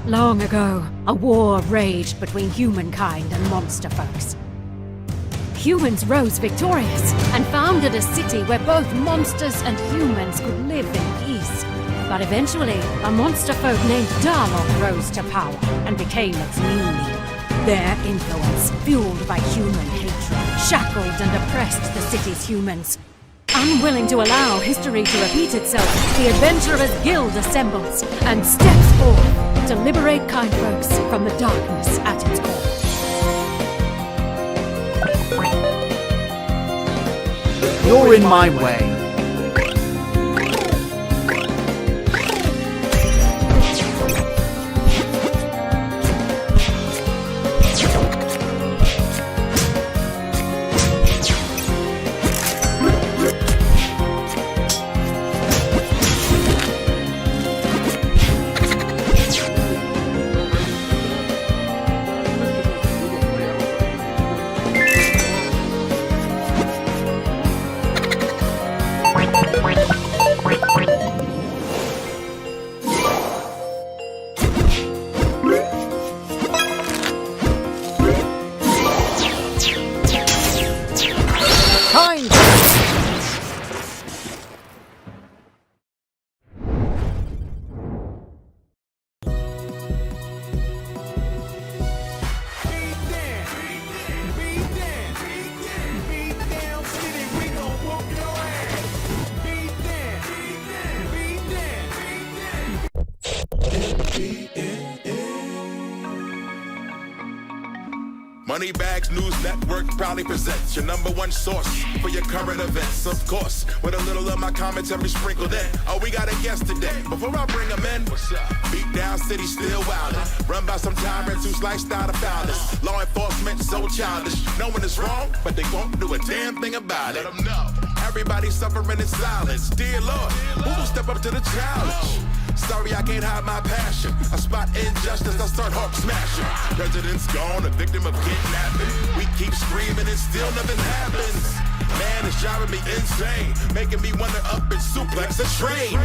Long ago, a war raged between humankind and monster folks. Humans rose victorious and founded a city where both monsters and humans could live in peace. But eventually, a monster folk named Darmok rose to power and became its new leader. Their influence, fueled by human hatred, shackled and oppressed the city's humans. Unwilling to allow history to repeat itself, the Adventurers Guild assembles and steps forth to liberate kind folks from the darkness at its core. You're in my way. Moneybags News Network proudly presents your #1 source for your current events. Of course, with a little of my commentary sprinkled in. Oh, we got a guest today. Before I bring him in, what's up? Beat down city still wildin'. Run by some tyrants who sliced out the foulest. Law enforcement so childish. No one is wrong, but they won't do a damn thing about it. Let them know. Everybody's suffering in silence. Dear Lord, who will step up to the challenge? Sorry, I can't hide my passion. I spot injustice, I start Hulk smashing. President's gone, a victim of kidnapping. We keep screaming and still nothing happens. Man, it's driving me insane, making me wanna up and suplex a train.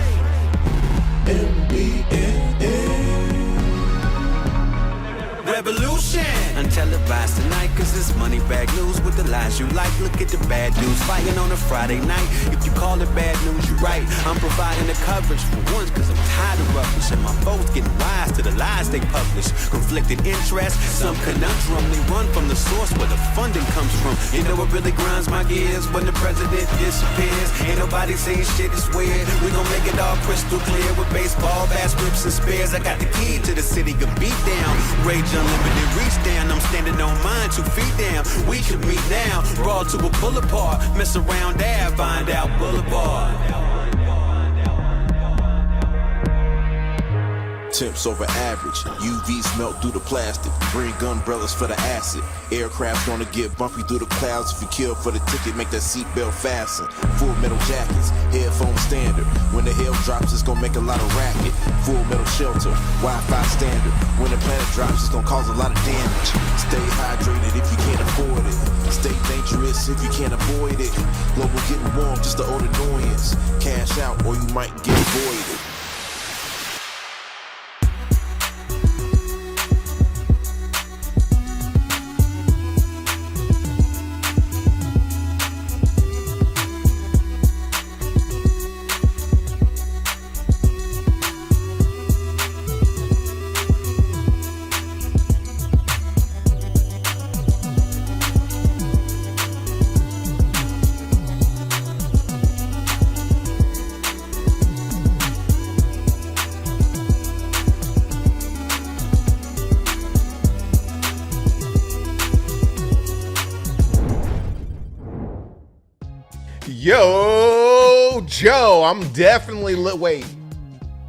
Revolution! Untelevised tonight, cause it's money bag news with the lies you like. Look at the bad news, fighting on a Friday night. If you call it bad news, you're right. I'm providing the coverage for once, cause I'm tired of rubbish. And my folks getting wise to the lies they publish. Conflicted interests, some conundrum. They run from the source where the funding comes from. You know what really grinds my gears? When the president disappears. Ain't nobody saying shit is weird. We gon' make it all crystal clear with baseball bats, rips, and spears. I got the key to the city of beat down. Rage unlimited, reach down. I'm standing on mine, 2 feet down. We should meet now. Brawl to a pull apart. Mess around there, find out Boulevard. Temps over average, UVs melt through the plastic. Bring umbrellas for the acid. Aircraft gonna get bumpy through the clouds. If you kill for the ticket, make that seatbelt fasten. Full metal jackets, headphone standard. When the hail drops, it's gonna make a lot of racket. Full metal shelter, Wi-Fi standard. When the planet drops, it's gonna cause a lot of damage. Stay hydrated if you can't afford it. Stay dangerous if you can't avoid it. Global getting warm, just the old annoyance. Cash out or you might get voided. Yo, Joe, I'm definitely wait.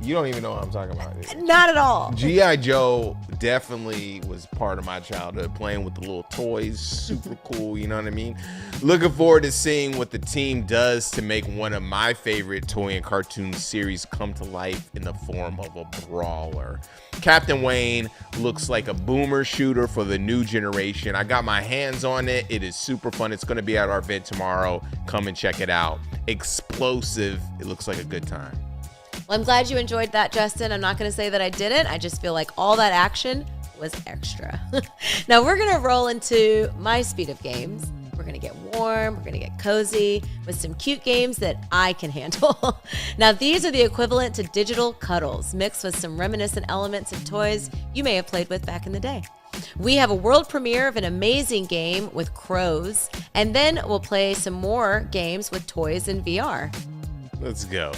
You don't even know what I'm talking about. Not at all. G.I. Joe definitely was part of my childhood, playing with the little toys, super cool, you know what I mean? Looking forward to seeing what the team does to make one of my favorite toy and cartoon series come to life in the form of a brawler. Captain Wayne looks like a boomer shooter for the new generation. I got my hands on it. It is super fun. It's going to be at our event tomorrow. Come and check it out. Explosive. It looks like a good time. Well, I'm glad you enjoyed that, Justin. I'm not going to say that I didn't. I just feel like all that action was extra. Now we're going to roll into my speed of games. We're going to get warm. We're going to get cozy with some cute games that I can handle. Now, these are the equivalent to digital cuddles, mixed with some reminiscent elements of toys you may have played with back in the day. We have a world premiere of an amazing game with crows, and then we'll play some more games with toys in VR. Let's go.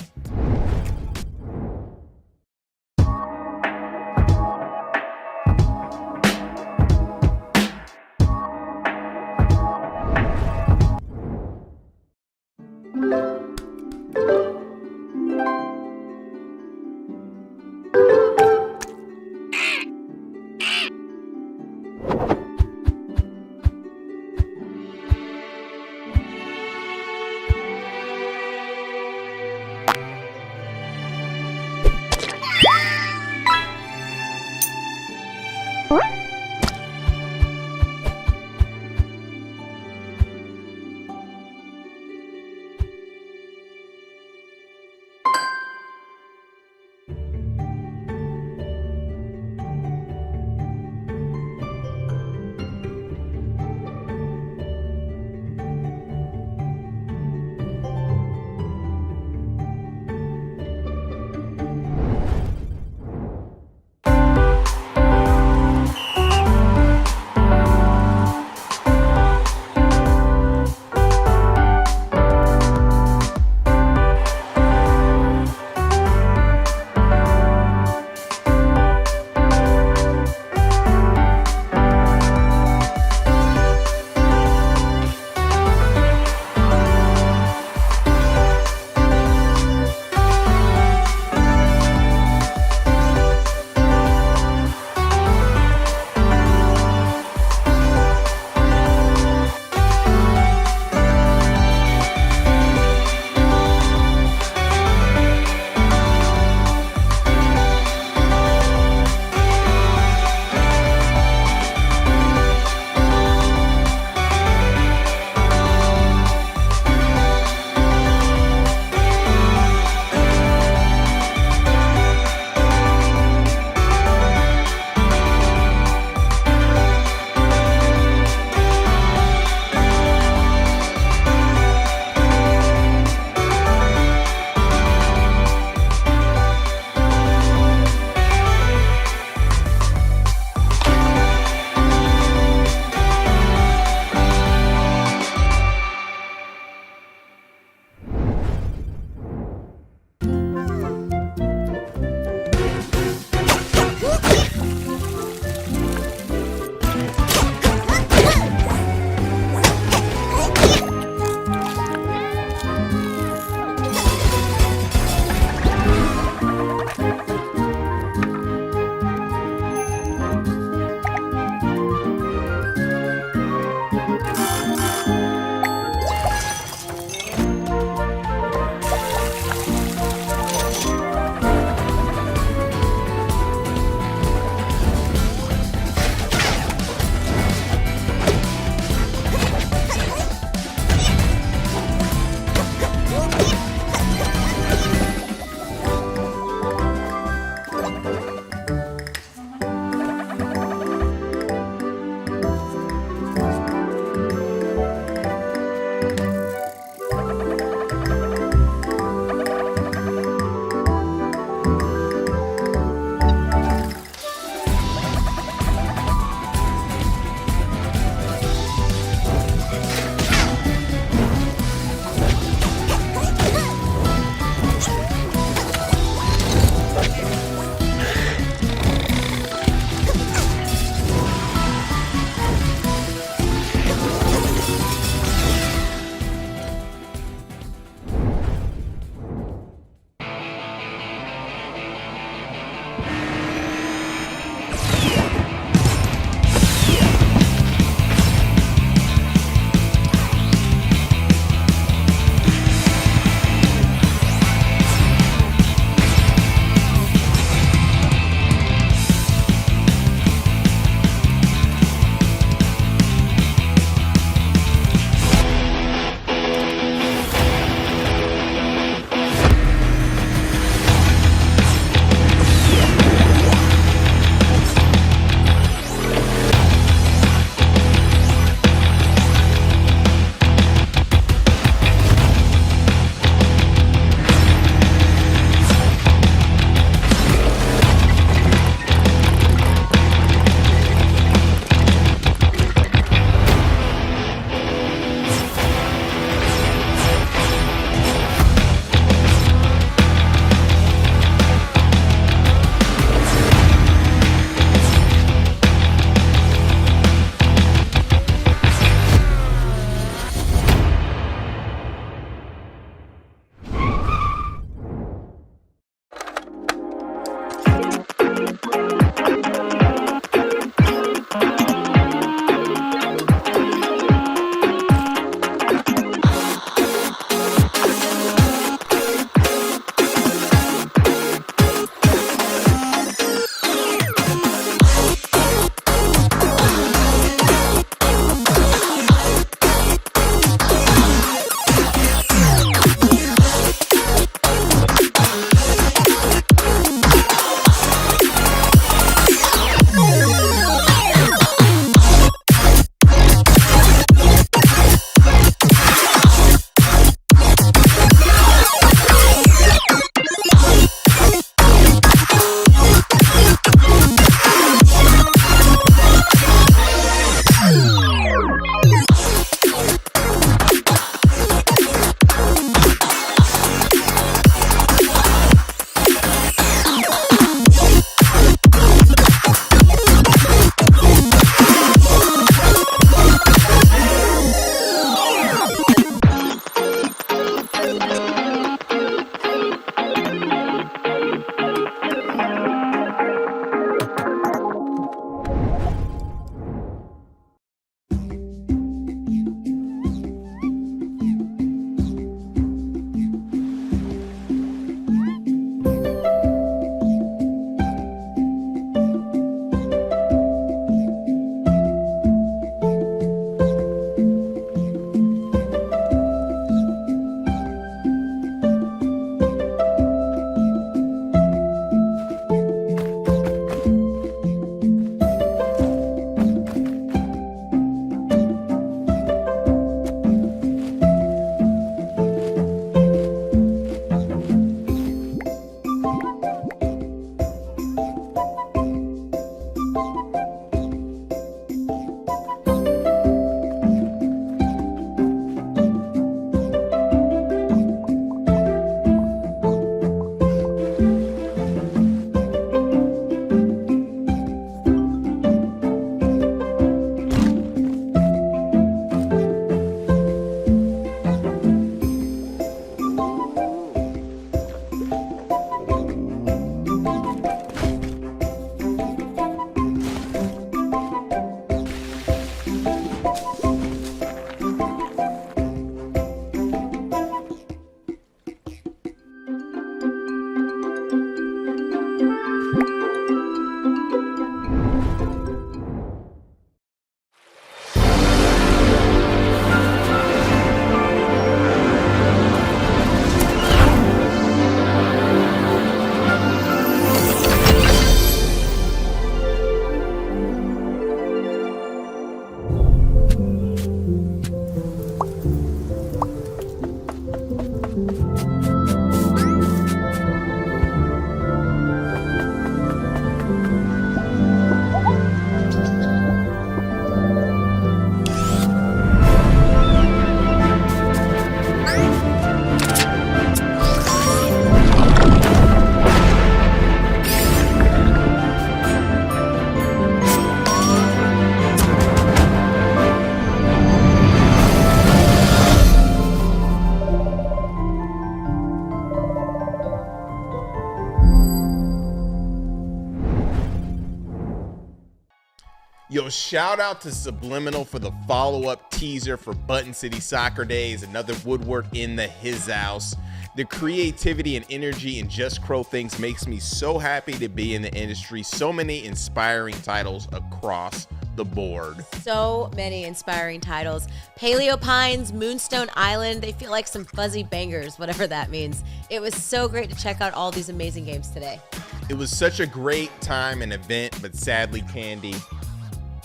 Yo, shout out to Subliminal for the follow-up teaser for Button City Soccer Days, another Woodward in the his house. The creativity and energy in Just Crow Things makes me so happy to be in the industry. So many inspiring titles across the board. So many inspiring titles. Paleo Pines, Moonstone Island, they feel like some fuzzy bangers, whatever that means. It was so great to check out all these amazing games today. It was such a great time and event, but sadly, Candy,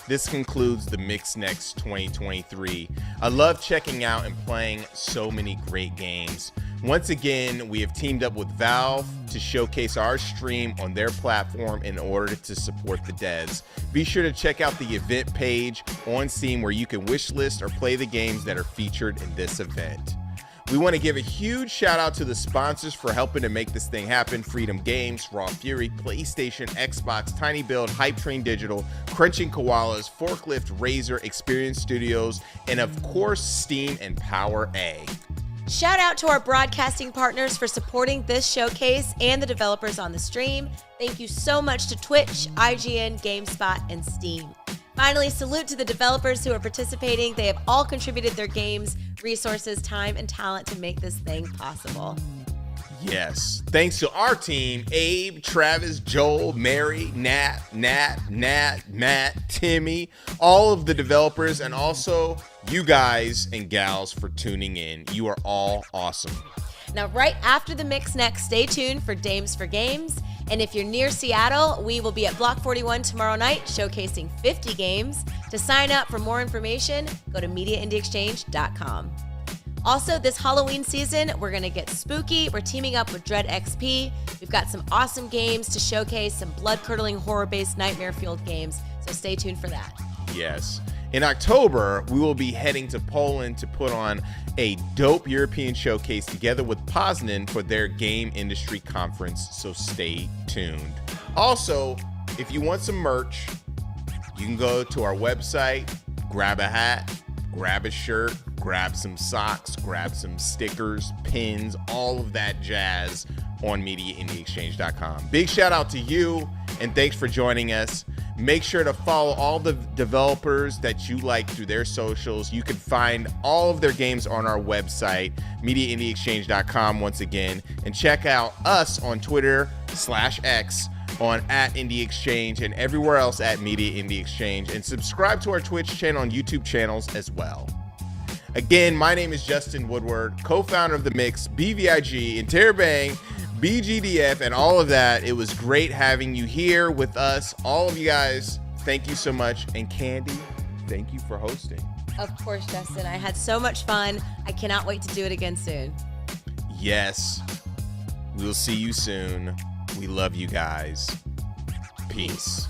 this concludes the Mix Next 2023. I love checking out and playing so many great games. Once again, we have teamed up with Valve to showcase our stream on their platform in order to support the devs. Be sure to check out the event page on Steam where you can wishlist or play the games that are featured in this event. We want to give a huge shout out to the sponsors for helping to make this thing happen. Freedom Games, Raw Fury, PlayStation, Xbox, Tiny Build, Hype Train Digital, Crunching Koalas, Forklift, Razor, Experience Studios, and of course, Steam and Power A. Shout out to our broadcasting partners for supporting this showcase and the developers on the stream. Thank you so much to Twitch, IGN, GameSpot, and Steam. Finally, salute to the developers who are participating. They have all contributed their games, resources, time, and talent to make this thing possible. Yes. Thanks to our team, Abe, Travis, Joel, Mary, Nat, Matt, Timmy, all of the developers, and also you guys and gals for tuning in. You are all awesome. Now, right after the Mix Next, stay tuned for Dames for Games. And if you're near Seattle, we will be at Block 41 tomorrow night showcasing 50 games. To sign up for more information, go to MediaIndieExchange.com. Also, this Halloween season, we're going to get spooky. We're teaming up with Dread XP. We've got some awesome games to showcase, some blood-curdling, horror-based, nightmare-fueled games. So stay tuned for that. Yes. In October, we will be heading to Poland to put on a dope European showcase together with Poznan for their game industry conference, so stay tuned. Also, if you want some merch, you can go to our website, grab a hat, grab a shirt, grab some socks, grab some stickers, pins, all of that jazz on MediaIndieExchange.com. Big shout out to you, and thanks for joining us. Make sure to follow all the developers that you like through their socials. You can find all of their games on our website, MediaIndieExchange.com once again, and check out us on Twitter/X on @IndieExchange and everywhere else at Media Indie Exchange, and subscribe to our Twitch channel and YouTube channels as well. Again, my name is Justin Woodward, co-founder of The Mix, BVIG, Interrobang, BGDF, and all of that. It was great having you here with us. All of you guys, thank you so much. And Candy, thank you for hosting. Of course, Justin. I had so much fun. I cannot wait to do it again soon. Yes. We'll see you soon. We love you guys. Peace.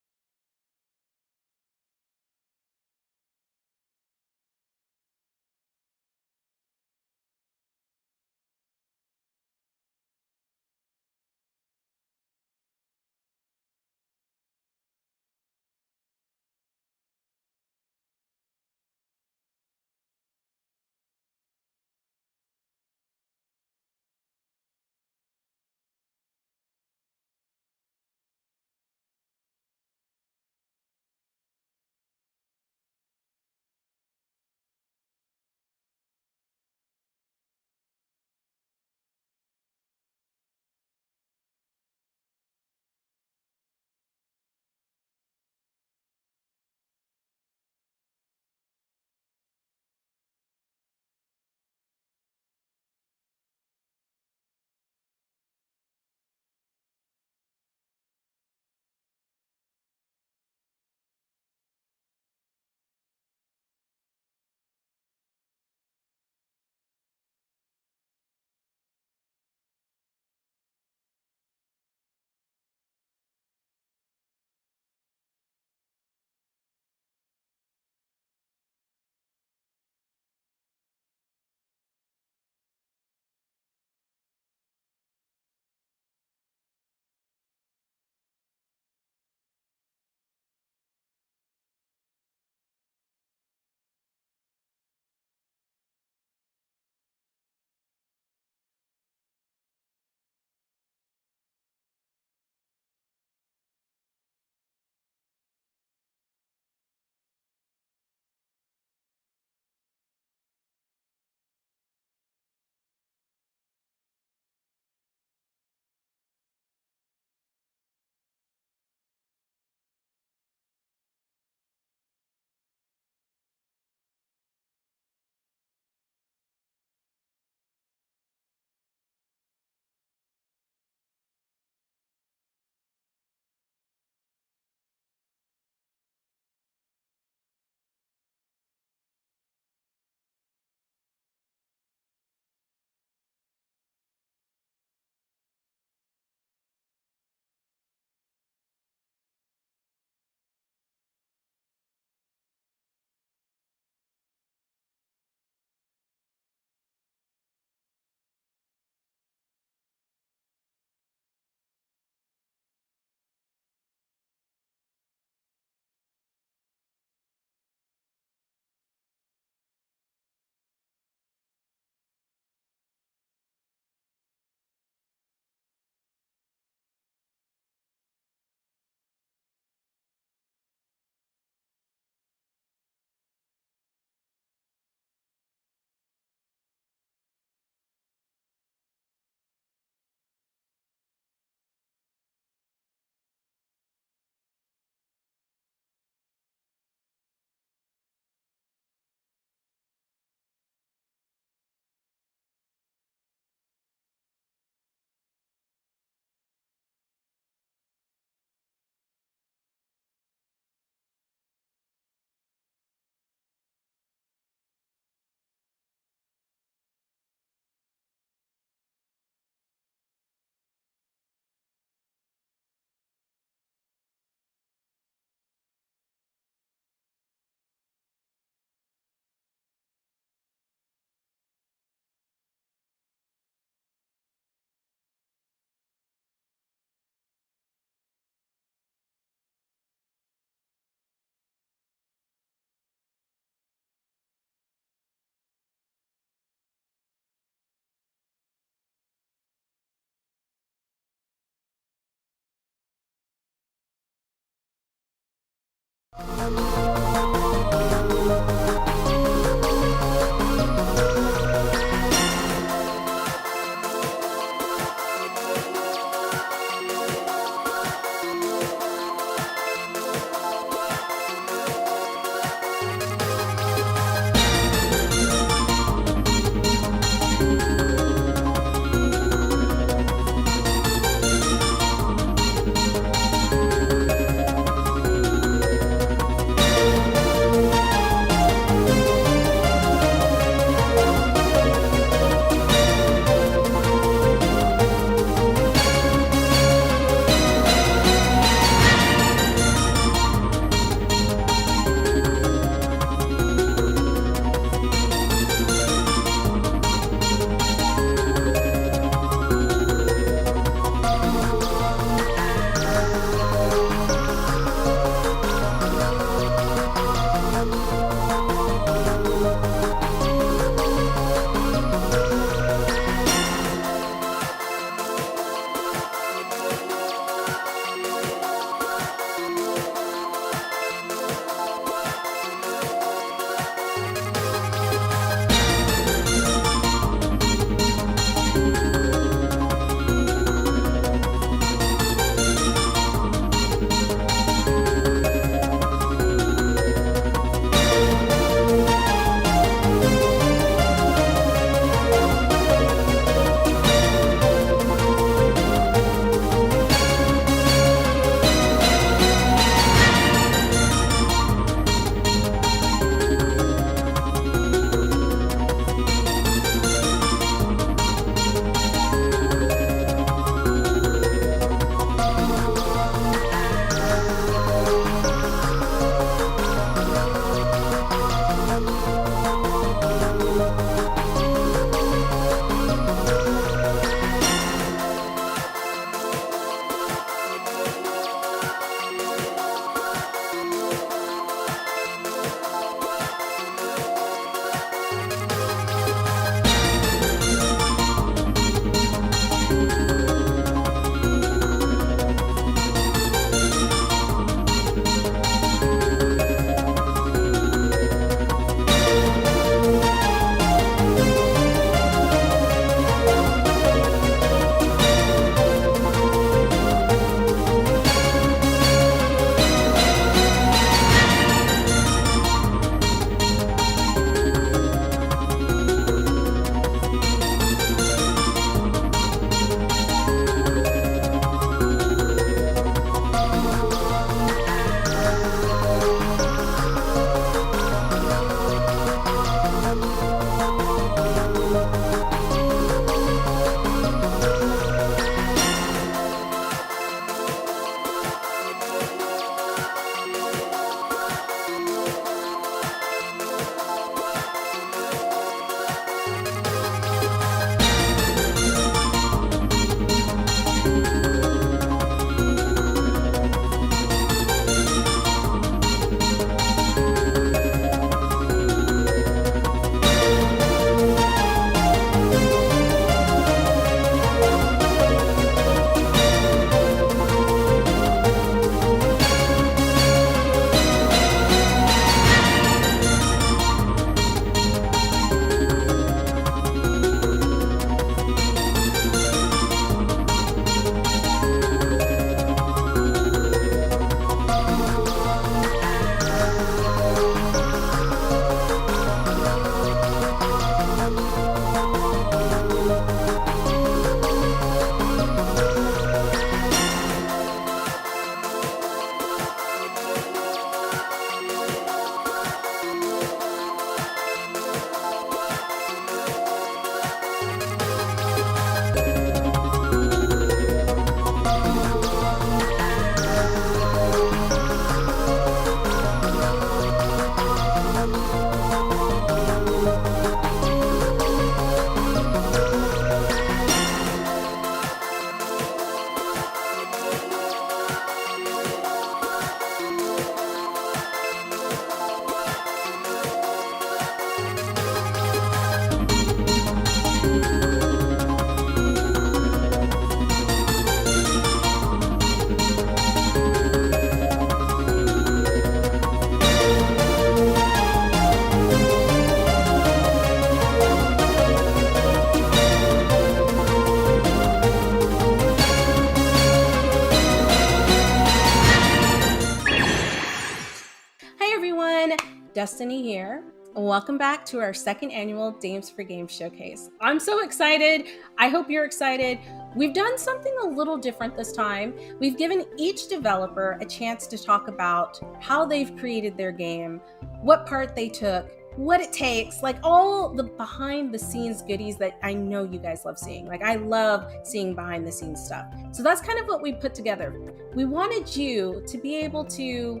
Destiny here. Welcome back to our second annual Dames for Games showcase. I'm so excited. I hope you're excited. We've done something a little different this time. We've given each developer a chance to talk about how they've created their game, what part they took, what it takes, like all the behind the scenes goodies that I know you guys love seeing. Like I love seeing behind the scenes stuff. So that's kind of what we put together. We wanted you to be able to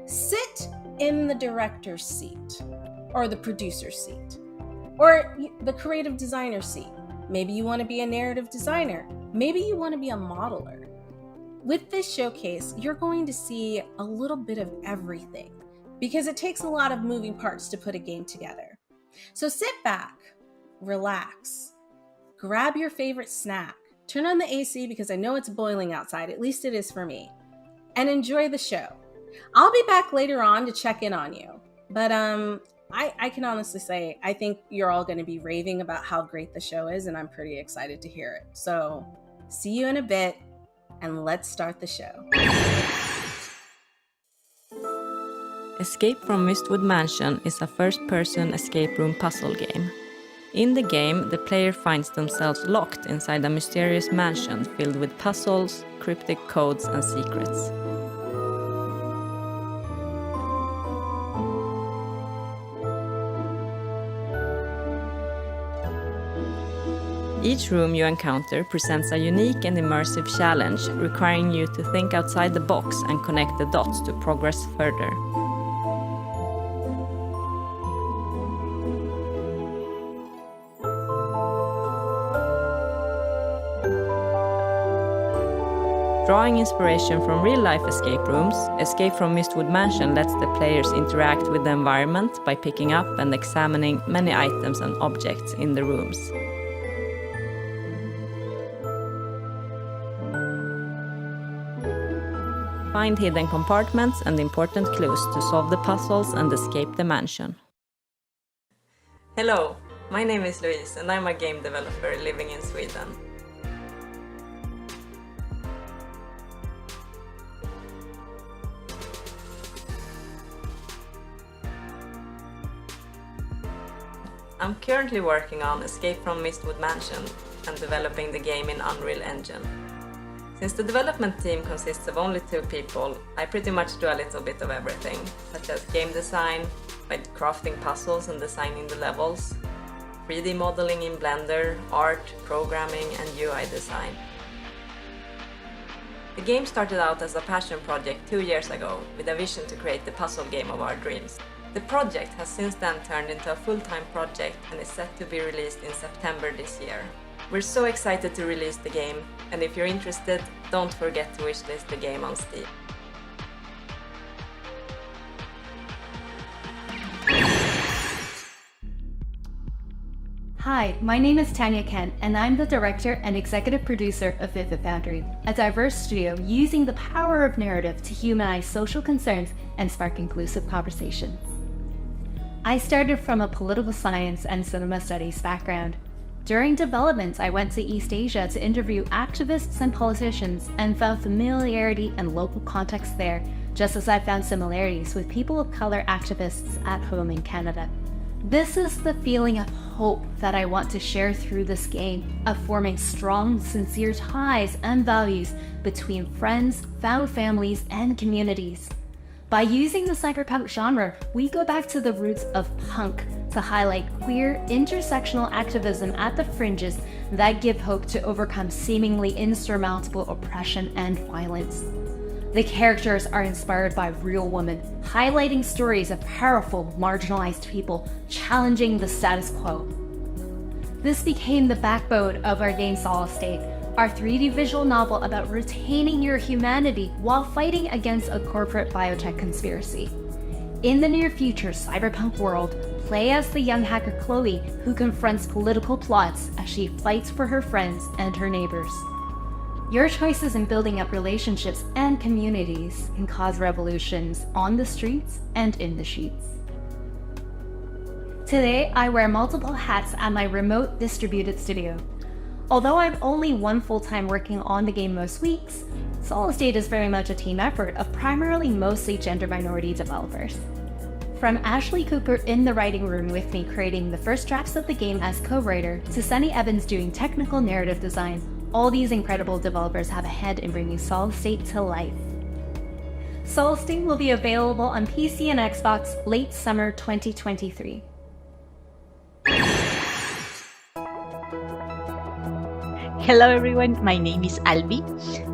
sit in the director's seat or the producer's seat or the creative designer's seat. Maybe you want to be a narrative designer. Maybe you want to be a modeler. With this showcase, you're going to see a little bit of everything because it takes a lot of moving parts to put a game together. So sit back, relax, grab your favorite snack, turn on the AC because I know it's boiling outside, at least it is for me, and enjoy the show. I'll be back later on to check in on you, but I can honestly say I think you're all going to be raving about how great the show is, and I'm pretty excited to hear it. So see you in a bit, and let's start the show. Escape from Mistwood Mansion is a first-person escape room puzzle game. In the game, the player finds themselves locked inside a mysterious mansion filled with puzzles, cryptic codes, and secrets. Each room you encounter presents a unique and immersive challenge, requiring you to think outside the box and connect the dots to progress further. Drawing inspiration from real-life escape rooms, Escape from Mistwood Mansion lets the players interact with the environment by picking up and examining many items and objects in the rooms. Find hidden compartments and important clues to solve the puzzles and escape the mansion. Hello, my name is Louise and I'm a game developer living in Sweden. I'm currently working on Escape from Mistwood Mansion and developing the game in Unreal Engine. Since the development team consists of only 2 people, I pretty much do a little bit of everything, such as game design, by crafting puzzles and designing the levels, 3D modeling in Blender, art, programming, and UI design. The game started out as a passion project 2 years ago, with a vision to create the puzzle game of our dreams. The project has since then turned into a full-time project and is set to be released in September this year. We're so excited to release the game, and if you're interested, don't forget to wishlist the game on Steam. Hi, my name is Tanya Kent, and I'm the director and executive producer of Vivid Foundry, a diverse studio using the power of narrative to humanize social concerns and spark inclusive conversations. I started from a political science and cinema studies background. During development, I went to East Asia to interview activists and politicians and found familiarity and local context there, just as I found similarities with people of color activists at home in Canada. This is the feeling of hope that I want to share through this game, of forming strong, sincere ties and values between friends, found families, and communities. By using the cyberpunk genre, we go back to the roots of punk to highlight queer, intersectional activism at the fringes that give hope to overcome seemingly insurmountable oppression and violence. The characters are inspired by real women, highlighting stories of powerful, marginalized people challenging the status quo. This became the backbone of our game Solid State, our 3D visual novel about retaining your humanity while fighting against a corporate biotech conspiracy. In the near future cyberpunk world, play as the young hacker Chloe, who confronts political plots as she fights for her friends and her neighbors. Your choices in building up relationships and communities can cause revolutions on the streets and in the sheets. Today, I wear multiple hats at my remote distributed studio. Although I'm only one full-time working on the game most weeks, Solid State is very much a team effort of primarily mostly gender minority developers. From Ashley Cooper in the writing room with me creating the first drafts of the game as co-writer, to Sunny Evans doing technical narrative design, all these incredible developers have a hand in bringing Solid State to life. Solid State will be available on PC and Xbox late summer 2023. Hello everyone, my name is Albi.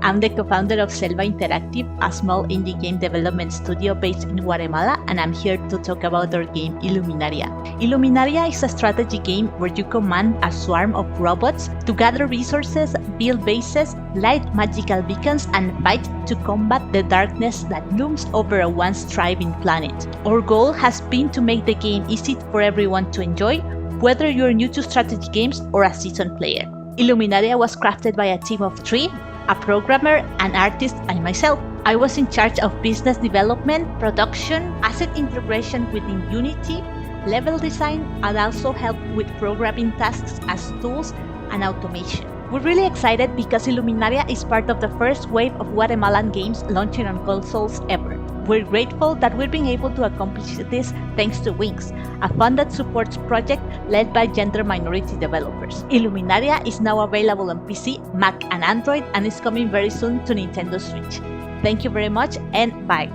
I'm the co-founder of Selva Interactive, a small indie game development studio based in Guatemala, and I'm here to talk about our game Illuminaria. Illuminaria is a strategy game where you command a swarm of robots to gather resources, build bases, light magical beacons, and fight to combat the darkness that looms over a once thriving planet. Our goal has been to make the game easy for everyone to enjoy, whether you're new to strategy games or a seasoned player. Illuminaria was crafted by a team of 3, a programmer, an artist, and myself. I was in charge of business development, production, asset integration within Unity, level design, and also helped with programming tasks as tools and automation. We're really excited because Illuminaria is part of the first wave of Guatemalan games launching on consoles ever. We're grateful that we're being able to accomplish this thanks to Wings, a fund that supports projects led by gender minority developers. Illuminaria is now available on PC, Mac, and Android, and is coming very soon to Nintendo Switch. Thank you very much, and bye.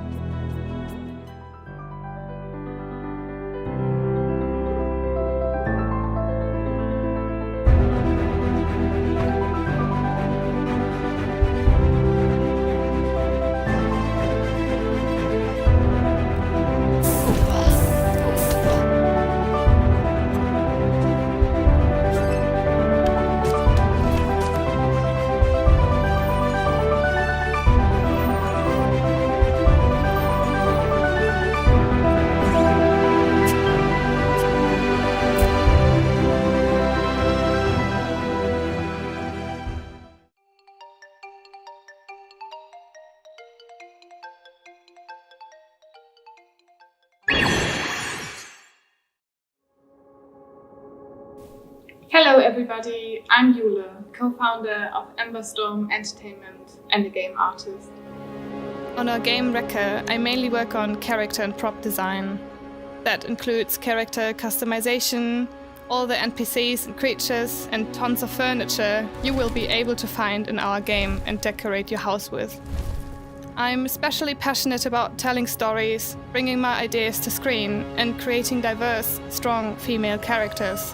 Hello everybody, I'm Yule, co-founder of Emberstorm Entertainment and a game artist. On our game Wrecker, I mainly work on character and prop design. That includes character customization, all the NPCs and creatures, and tons of furniture you will be able to find in our game and decorate your house with. I'm especially passionate about telling stories, bringing my ideas to screen, and creating diverse, strong female characters.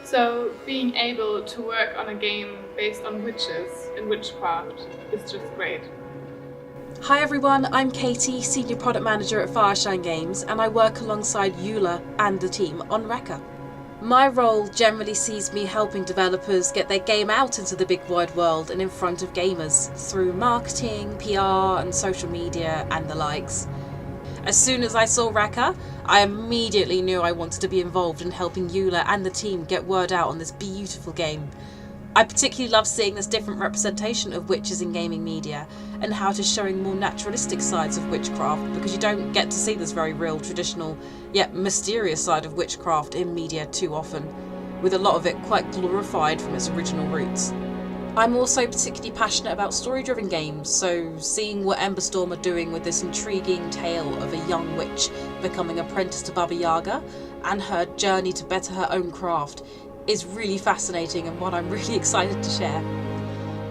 So being able to work on a game based on witches and witchcraft is just great. Hi everyone, I'm Katie, Senior Product Manager at Fireshine Games, and I work alongside Eula and the team on Wrecker. My role generally sees me helping developers get their game out into the big wide world and in front of gamers through marketing, PR and social media and the likes. As soon as I saw Wrecker, I immediately knew I wanted to be involved in helping Eula and the team get word out on this beautiful game. I particularly love seeing this different representation of witches in gaming media and how it is showing more naturalistic sides of witchcraft, because you don't get to see this very real, traditional, yet mysterious side of witchcraft in media too often, with a lot of it quite glorified from its original roots. I'm also particularly passionate about story-driven games, so seeing what Emberstorm are doing with this intriguing tale of a young witch becoming apprenticed to Baba Yaga and her journey to better her own craft is really fascinating and one I'm really excited to share.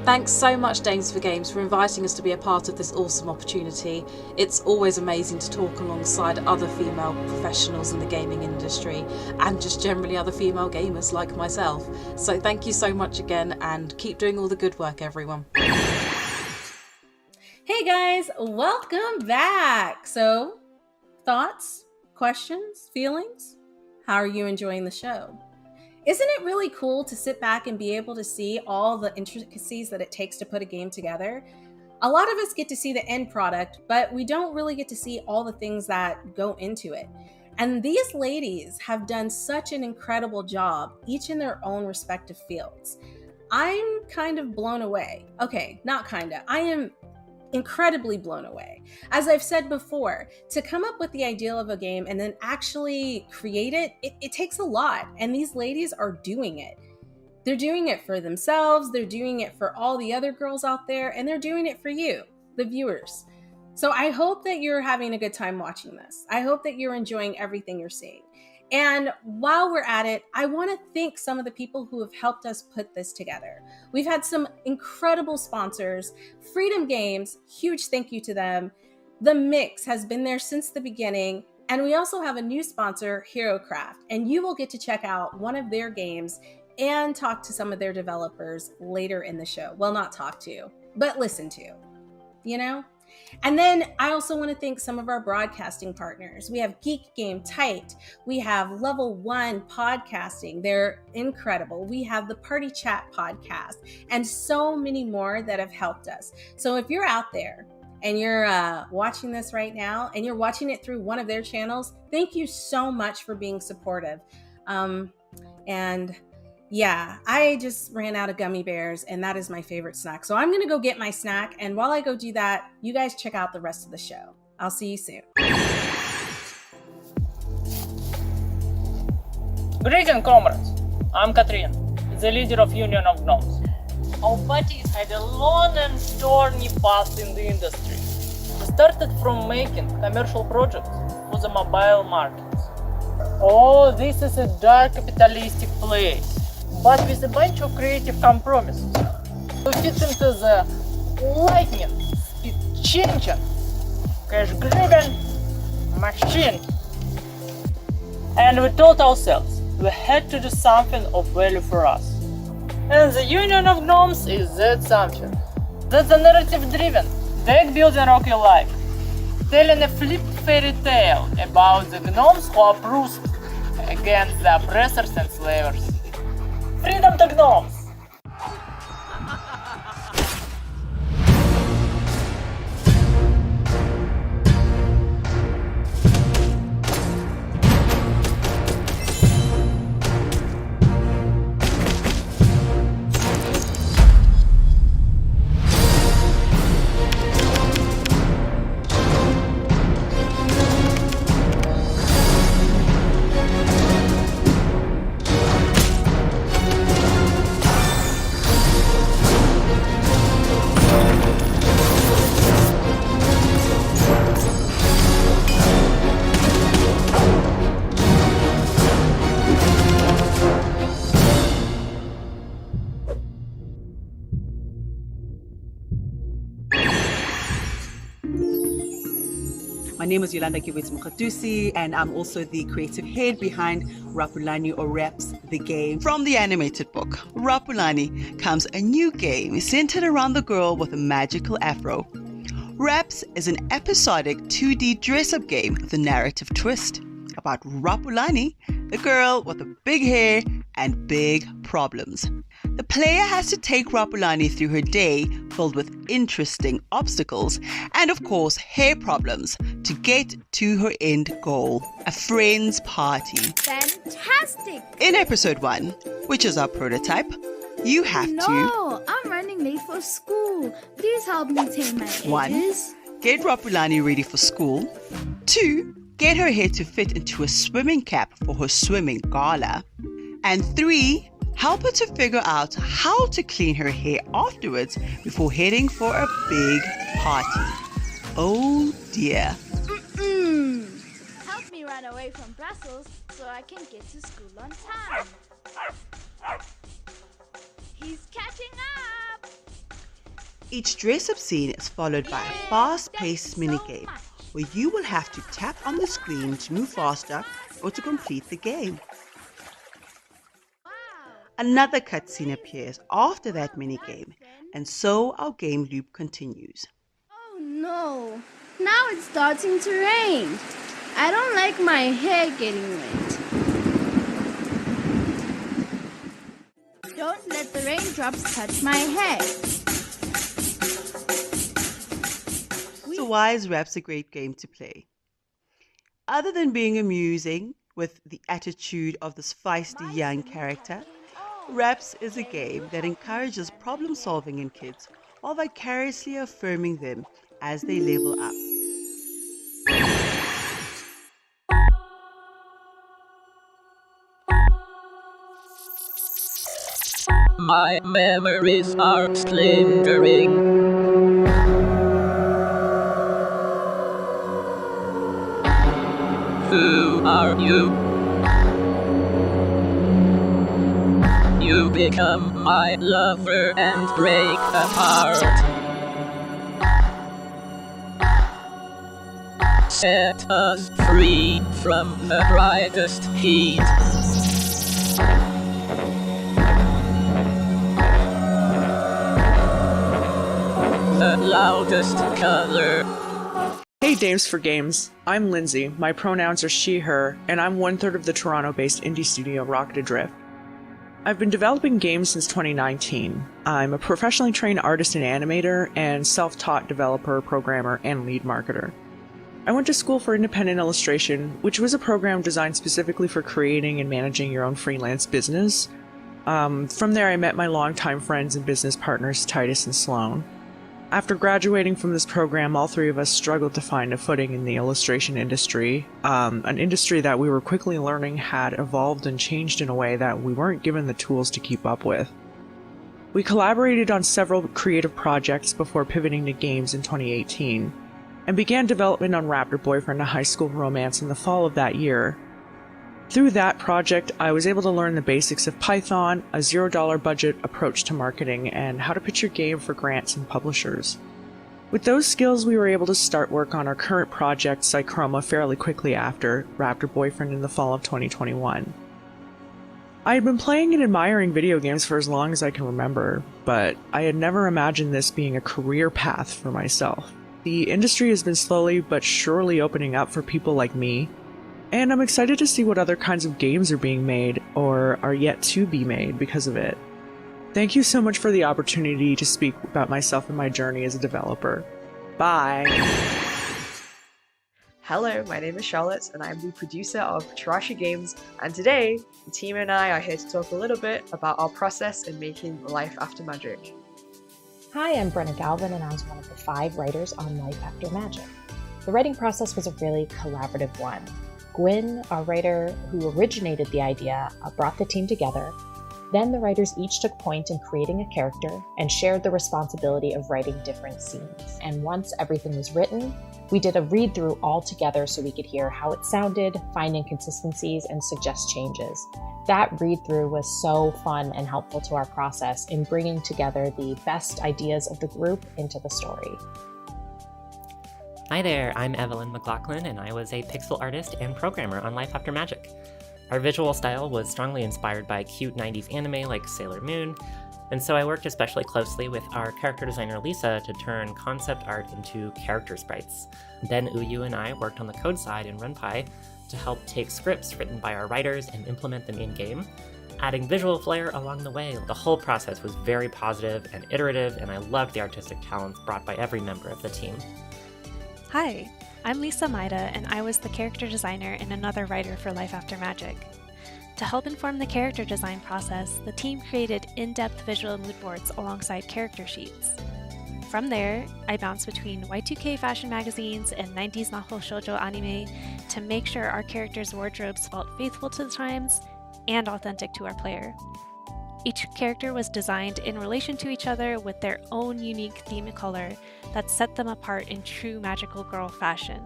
Thanks so much Dames for Games for inviting us to be a part of this awesome opportunity. It's always amazing to talk alongside other female professionals in the gaming industry and just generally other female gamers like myself. So thank you so much again and keep doing all the good work everyone. Hey guys, welcome back. So, thoughts, questions, feelings? How are you enjoying the show? Isn't it really cool to sit back and be able to see all the intricacies that it takes to put a game together? A lot of us get to see the end product, but we don't really get to see all the things that go into it. And these ladies have done such an incredible job, each in their own respective fields. I'm kind of blown away. Okay, not kinda. I am incredibly blown away. As I've said before, to come up with the ideal of a game and then actually create it, it takes a lot, and these ladies are doing it. They're doing it for themselves, they're doing it for all the other girls out there, and they're doing it for you, the viewers. So I hope that you're having a good time watching this. I hope that you're enjoying everything you're seeing. And while we're at it, I want to thank some of the people who have helped us put this together. We've had some incredible sponsors. Freedom Games, huge thank you to them. The Mix has been there since the beginning. And we also have a new sponsor, HeroCraft, and you will get to check out one of their games and talk to some of their developers later in the show. Well, not talk to, but listen to, you know? And then I also want to thank some of our broadcasting partners. We have Geek Game Tight. We have Level 1 Podcasting. They're incredible. We have the Party Chat Podcast and so many more that have helped us. So if you're out there and you're watching this right now and you're watching it through one of their channels, thank you so much for being supportive. And yeah, I just ran out of gummy bears and that is my favorite snack. So I'm going to go get my snack. And while I go do that, you guys check out the rest of the show. I'll see you soon. Greetings, comrades. I'm Katrin, the leader of Union of Gnomes. Our parties had a long and thorny path in the industry. We started from making commercial projects for the mobile markets. Oh, this is a dark capitalistic place, but with a bunch of creative compromises to fit into the lightning, speed-changing, cash-grabbing machine. And we told ourselves we had to do something of value for us. And the Union of Gnomes is that something. That's a narrative-driven, deck-building rock your life, telling a flip fairy tale about the gnomes who are proof against the oppressors and slavers. Freedom to gnomes! My name is Yolanda Kiwitz Mukatusi, and I'm also the creative head behind Rapulani or Raps the Game. From the animated book, Rapulani comes a new game centered around the girl with a magical afro. Raps is an episodic 2D dress-up game with a narrative twist about Rapulani, the girl with the big hair and big problems. The player has to take Rapulani through her day filled with interesting obstacles and, of course, hair problems to get to her end goal, a friend's party. Fantastic! In episode 1, which is our prototype, you have to... No, I'm running late for school. Please help me take my edges. 1. Get Rapulani ready for school. 2. Get her hair to fit into a swimming cap for her swimming gala. And 3. Help her to figure out how to clean her hair afterwards before heading for a big party. Oh dear. Help me run away from Brussels so I can get to school on time. He's catching up! Each dress-up scene is followed by a fast-paced minigame where you will have to tap on the screen to move faster or to complete the game. Another cutscene appears after that minigame, and so our game loop continues. Oh no! Now it's starting to rain. I don't like my hair getting wet. Don't let the raindrops touch my hair. So why is Raps a great game to play? Other than being amusing with the attitude of this feisty young character, Raps is a game that encourages problem solving in kids while vicariously affirming them as they level up. My memories are splintering. Who are you? You become my lover and break apart. Set us free from the brightest heat. The loudest color. Hey Dames for Games, I'm Lindsay, my pronouns are she, her, and I'm 1/3 of the Toronto-based indie studio Rocket Adrift. I've been developing games since 2019. I'm a professionally trained artist and animator, and self-taught developer, programmer, and lead marketer. I went to school for independent illustration, which was a program designed specifically for creating and managing your own freelance business. From there I met my longtime friends and business partners Titus and Sloan. After graduating from this program, all three of us struggled to find a footing in the illustration industry, an industry that we were quickly learning had evolved and changed in a way that we weren't given the tools to keep up with. We collaborated on several creative projects before pivoting to games in 2018, and began development on Raptor Boyfriend: A High School Romance in the fall of that year. Through that project, I was able to learn the basics of Python, a $0 budget approach to marketing, and how to pitch your game for grants and publishers. With those skills, we were able to start work on our current project, Psychroma, fairly quickly after Raptor Boyfriend in the fall of 2021. I had been playing and admiring video games for as long as I can remember, but I had never imagined this being a career path for myself. The industry has been slowly but surely opening up for people like me, and I'm excited to see what other kinds of games are being made or are yet to be made because of it. Thank you so much for the opportunity to speak about myself and my journey as a developer. Bye! Hello, my name is Charlotte and I'm the producer of Chirashi Games, and today the team and I are here to talk a little bit about our process in making Life After Magic. Hi, I'm Brenna Galvin and I was one of the 5 writers on Life After Magic. The writing process was a really collaborative one. Gwyn, our writer who originated the idea, brought the team together. Then the writers each took point in creating a character and shared the responsibility of writing different scenes. And once everything was written, we did a read-through all together so we could hear how it sounded, find inconsistencies, and suggest changes. That read-through was so fun and helpful to our process in bringing together the best ideas of the group into the story. Hi there, I'm Evelyn McLaughlin, and I was a pixel artist and programmer on Life After Magic. Our visual style was strongly inspired by cute 90s anime like Sailor Moon, and so I worked especially closely with our character designer Lisa to turn concept art into character sprites. Then Uyu and I worked on the code side in RunPy to help take scripts written by our writers and implement them in-game, adding visual flair along the way. The whole process was very positive and iterative, and I loved the artistic talents brought by every member of the team. Hi, I'm Lisa Maida, and I was the character designer and another writer for Life After Magic. To help inform the character design process, the team created in-depth visual mood boards alongside character sheets. From there, I bounced between Y2K fashion magazines and 90s Mahou Shoujo anime to make sure our characters' wardrobes felt faithful to the times and authentic to our player. Each character was designed in relation to each other with their own unique theme color that set them apart in true magical girl fashion.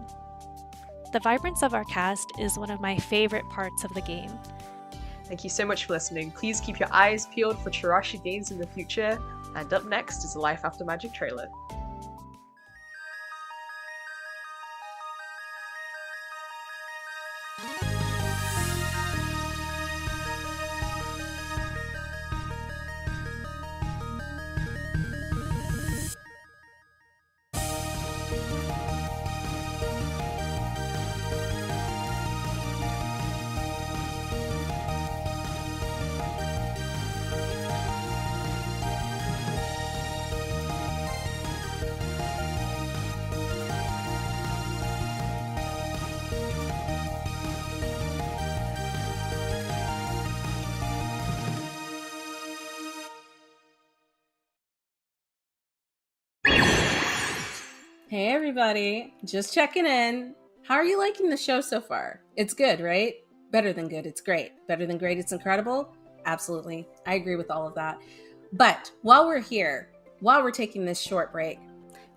The vibrance of our cast is one of my favorite parts of the game. Thank you so much for listening. Please keep your eyes peeled for Chirashi games in the future, and up next is the Life After Magic trailer. Hey everybody, just checking in. How are you liking the show so far? It's good, right? Better than good, it's great. Better than great, it's incredible? Absolutely. I agree with all of that. But while we're here, while we're taking this short break,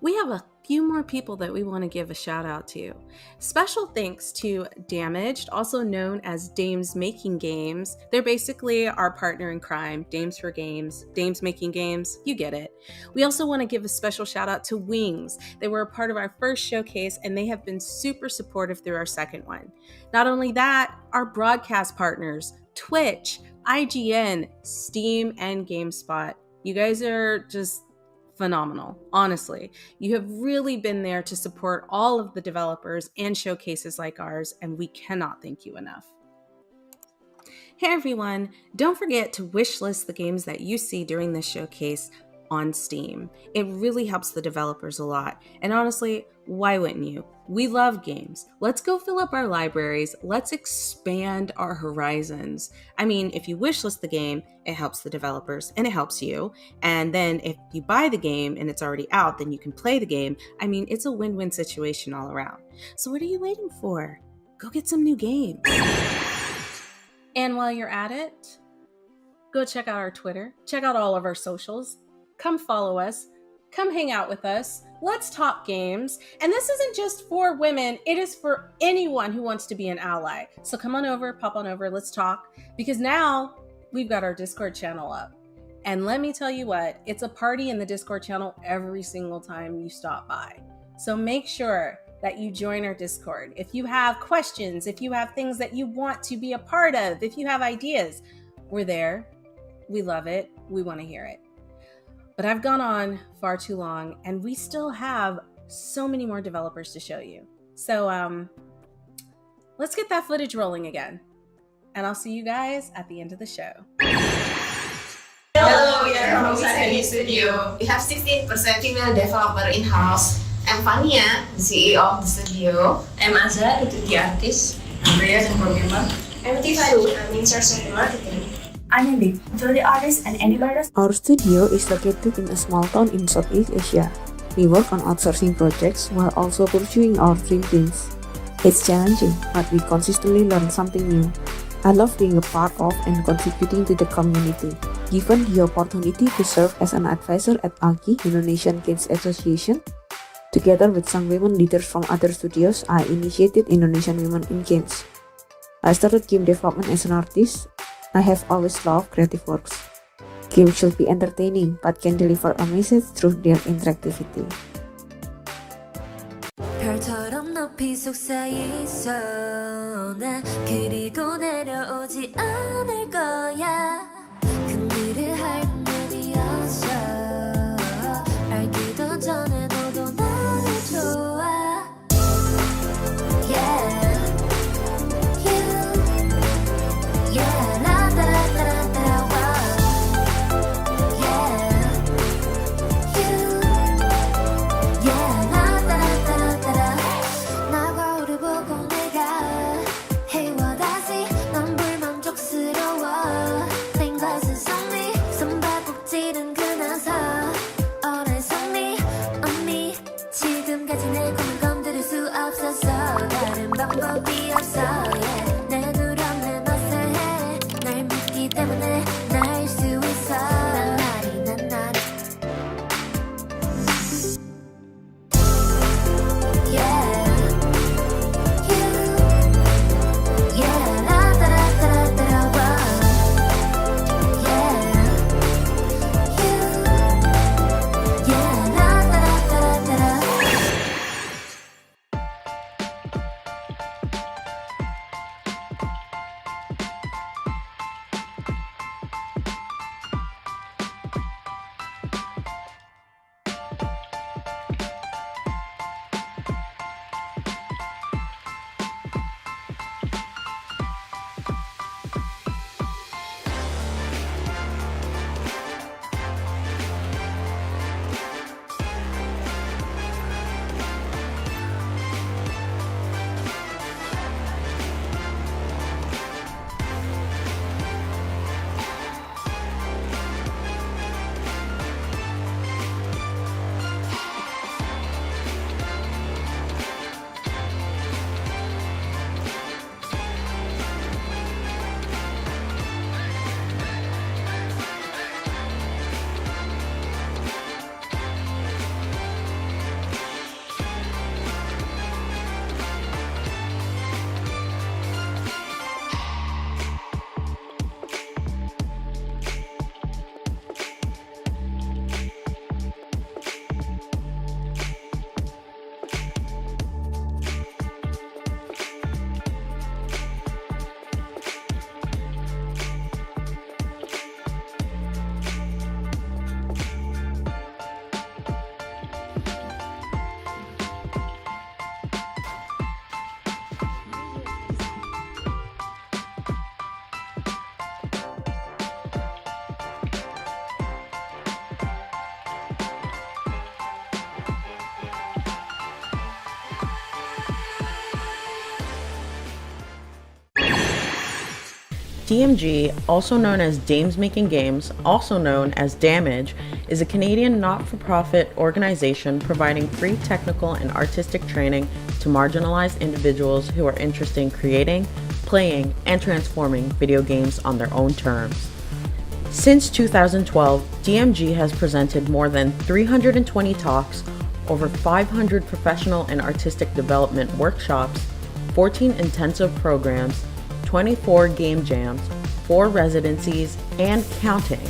we have a few more people that we want to give a shout out to. Special thanks to Damaged, also known as Dames Making Games. They're basically our partner in crime, Dames for Games, Dames Making Games, you get it. We also want to give a special shout out to Wings. They were a part of our first showcase and they have been super supportive through our second one. Not only that, our broadcast partners, Twitch, IGN, Steam, and GameSpot. You guys are just phenomenal. Honestly, you have really been there to support all of the developers and showcases like ours, and we cannot thank you enough. Hey everyone, don't forget to wishlist the games that you see during this showcase on Steam. It really helps the developers a lot. And honestly, why wouldn't you? We love games. Let's go fill up our libraries. Let's expand our horizons. I mean, if you wishlist the game, it helps the developers and it helps you. And then if you buy the game and it's already out, then you can play the game. I mean, it's a win-win situation all around. So what are you waiting for? Go get some new games. And while you're at it, go check out our Twitter. Check out all of our socials. Come follow us. Come hang out with us. Let's talk games. And this isn't just for women. It is for anyone who wants to be an ally. So come on over, pop on over, let's talk. Because now we've got our Discord channel up. And let me tell you what, it's a party in the Discord channel every single time you stop by. So make sure that you join our Discord. If you have questions, if you have things that you want to be a part of, if you have ideas, we're there. We love it. We want to hear it. But I've gone on far too long, and we still have so many more developers to show you. So let's get that footage rolling again. And I'll see you guys at the end of the show. Hello, we are from Indie Studio. We have 16% female developer in-house. I'm Fania, the CEO of the studio. I'm Azza, the artist. I'm Rhea, the programmer. I'm Tifaru, I'm in charge of the marketing. I'm Indi, the artist and animator. Our studio is located in a small town in Southeast Asia. We work on outsourcing projects while also pursuing our dream teams. It's challenging, but we consistently learn something new. I love being a part of and contributing to the community. Given the opportunity to serve as an advisor at AGI, Indonesian Games Association, together with some women leaders from other studios, I initiated Indonesian Women in Games. I started game development as an artist. I have always loved creative works. Games should be entertaining, but can deliver a message through their interactivity. 별처럼 높이 속삭이서 나 그리고 내려오지 않을 거야. 그늘을 핥는 일이었어. 알기도 전에 너도 나를 좋아. Yeah. 방법이 없어 yeah. 내 두려움에 맞서해 날 믿기 때문에 날 수 있어 난 나리 yeah. Yeah, la da da da da da yeah. Yeah, la da da da da DMG, also known as Dames Making Games, also known as Damage, is a Canadian not-for-profit organization providing free technical and artistic training to marginalized individuals who are interested in creating, playing, and transforming video games on their own terms. Since 2012, DMG has presented more than 320 talks, over 500 professional and artistic development workshops, 14 intensive programs, 24 game jams, 4 residencies, and counting.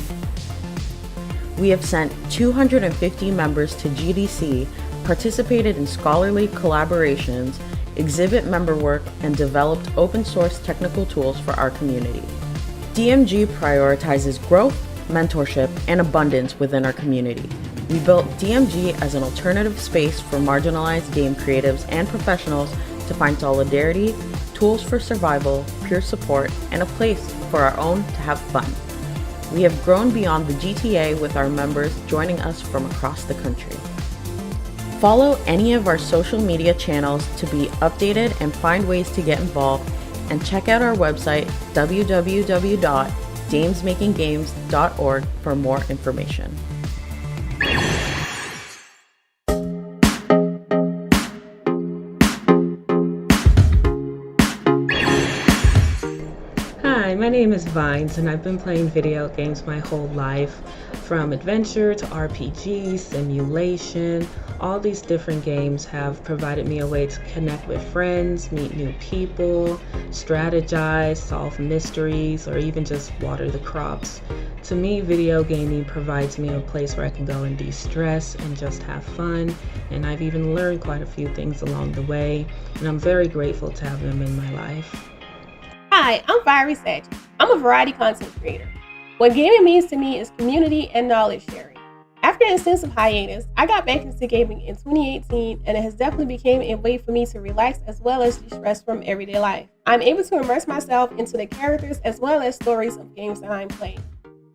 We have sent 250 members to GDC, participated in scholarly collaborations, exhibit member work, and developed open source technical tools for our community. DMG prioritizes growth, mentorship, and abundance within our community. We built DMG as an alternative space for marginalized game creatives and professionals to find solidarity, tools for survival, peer support, and a place for our own to have fun. We have grown beyond the GTA with our members joining us from across the country. Follow any of our social media channels to be updated and find ways to get involved, and check out our website www.damesmakinggames.org for more information. Hi, my name is Vines, and I've been playing video games my whole life, from adventure to RPG, simulation. All these different games have provided me a way to connect with friends, meet new people, strategize, solve mysteries, or even just water the crops. To me, video gaming provides me a place where I can go and de-stress and just have fun, and I've even learned quite a few things along the way, and I'm very grateful to have them in my life. Hi, I'm Fiery Sage. I'm a variety content creator. What gaming means to me is community and knowledge sharing. After an extensive hiatus, I got back into gaming in 2018, and it has definitely become a way for me to relax as well as de-stress from everyday life. I'm able to immerse myself into the characters as well as stories of games that I'm playing.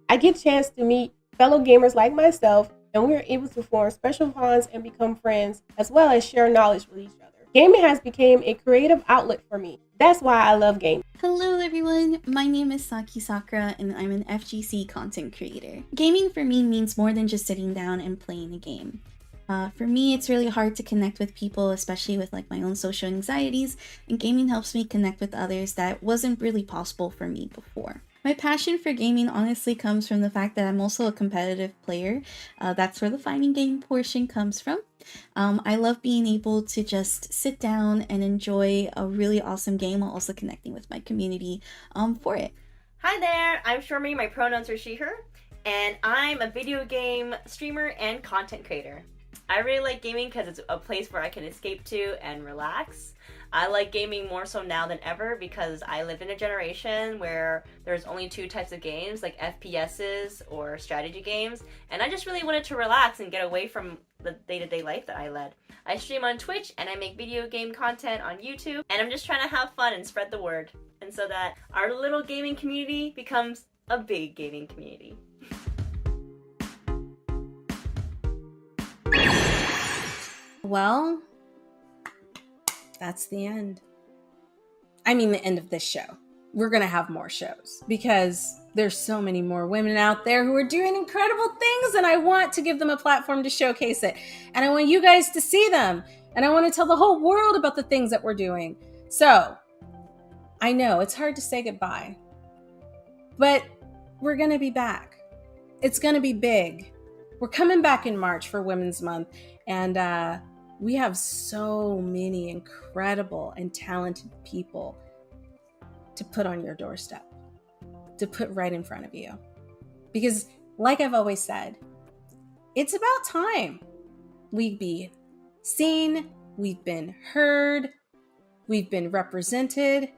I get a chance to meet fellow gamers like myself, and we are able to form special bonds and become friends as well as share knowledge with each other. Gaming has become a creative outlet for me. That's why I love gaming. Hello everyone, my name is Saki Sakura and I'm an FGC content creator. Gaming for me means more than just sitting down and playing a game. For me, it's really hard to connect with people, especially with my own social anxieties, and gaming helps me connect with others that wasn't really possible for me before. My passion for gaming honestly comes from the fact that I'm also a competitive player. That's where the fighting game portion comes from. I love being able to just sit down and enjoy a really awesome game while also connecting with my community for it. Hi there, I'm Shormy, my pronouns are she, her, and I'm a video game streamer and content creator. I really like gaming because it's a place where I can escape to and relax. I like gaming more so now than ever because I live in a generation where there's only 2 types of games, like FPSs or strategy games, and I just really wanted to relax and get away from the day-to-day life that I led. I stream on Twitch and I make video game content on YouTube, and I'm just trying to have fun and spread the word, and so that our little gaming community becomes a big gaming community. Well, that's the end. I mean, the end of this show. We're going to have more shows because there's so many more women out there who are doing incredible things, and I want to give them a platform to showcase it. And I want you guys to see them. And I want to tell the whole world about the things that we're doing. So, I know it's hard to say goodbye, but we're going to be back. It's going to be big. We're coming back in March for Women's Month, and we have so many incredible and talented people to put on your doorstep, to put right in front of you. Because, like I've always said, it's about time we've been seen, we've been heard, we've been represented,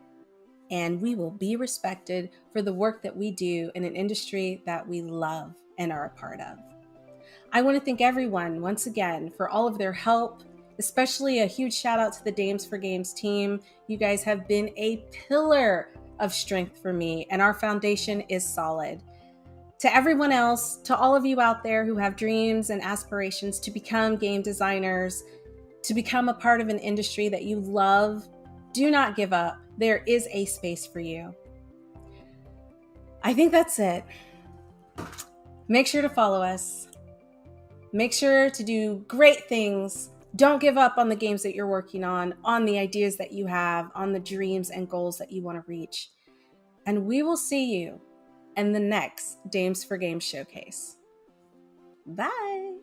and we will be respected for the work that we do in an industry that we love and are a part of. I want to thank everyone once again for all of their help, especially a huge shout out to the Dames for Games team. You guys have been a pillar of strength for me, and our foundation is solid. To everyone else, to all of you out there who have dreams and aspirations to become game designers, to become a part of an industry that you love, do not give up. There is a space for you. I think that's it. Make sure to follow us. Make sure to do great things. Don't give up on the games that you're working on the ideas that you have, on the dreams and goals that you want to reach. And we will see you in the next Dames for Games showcase. Bye!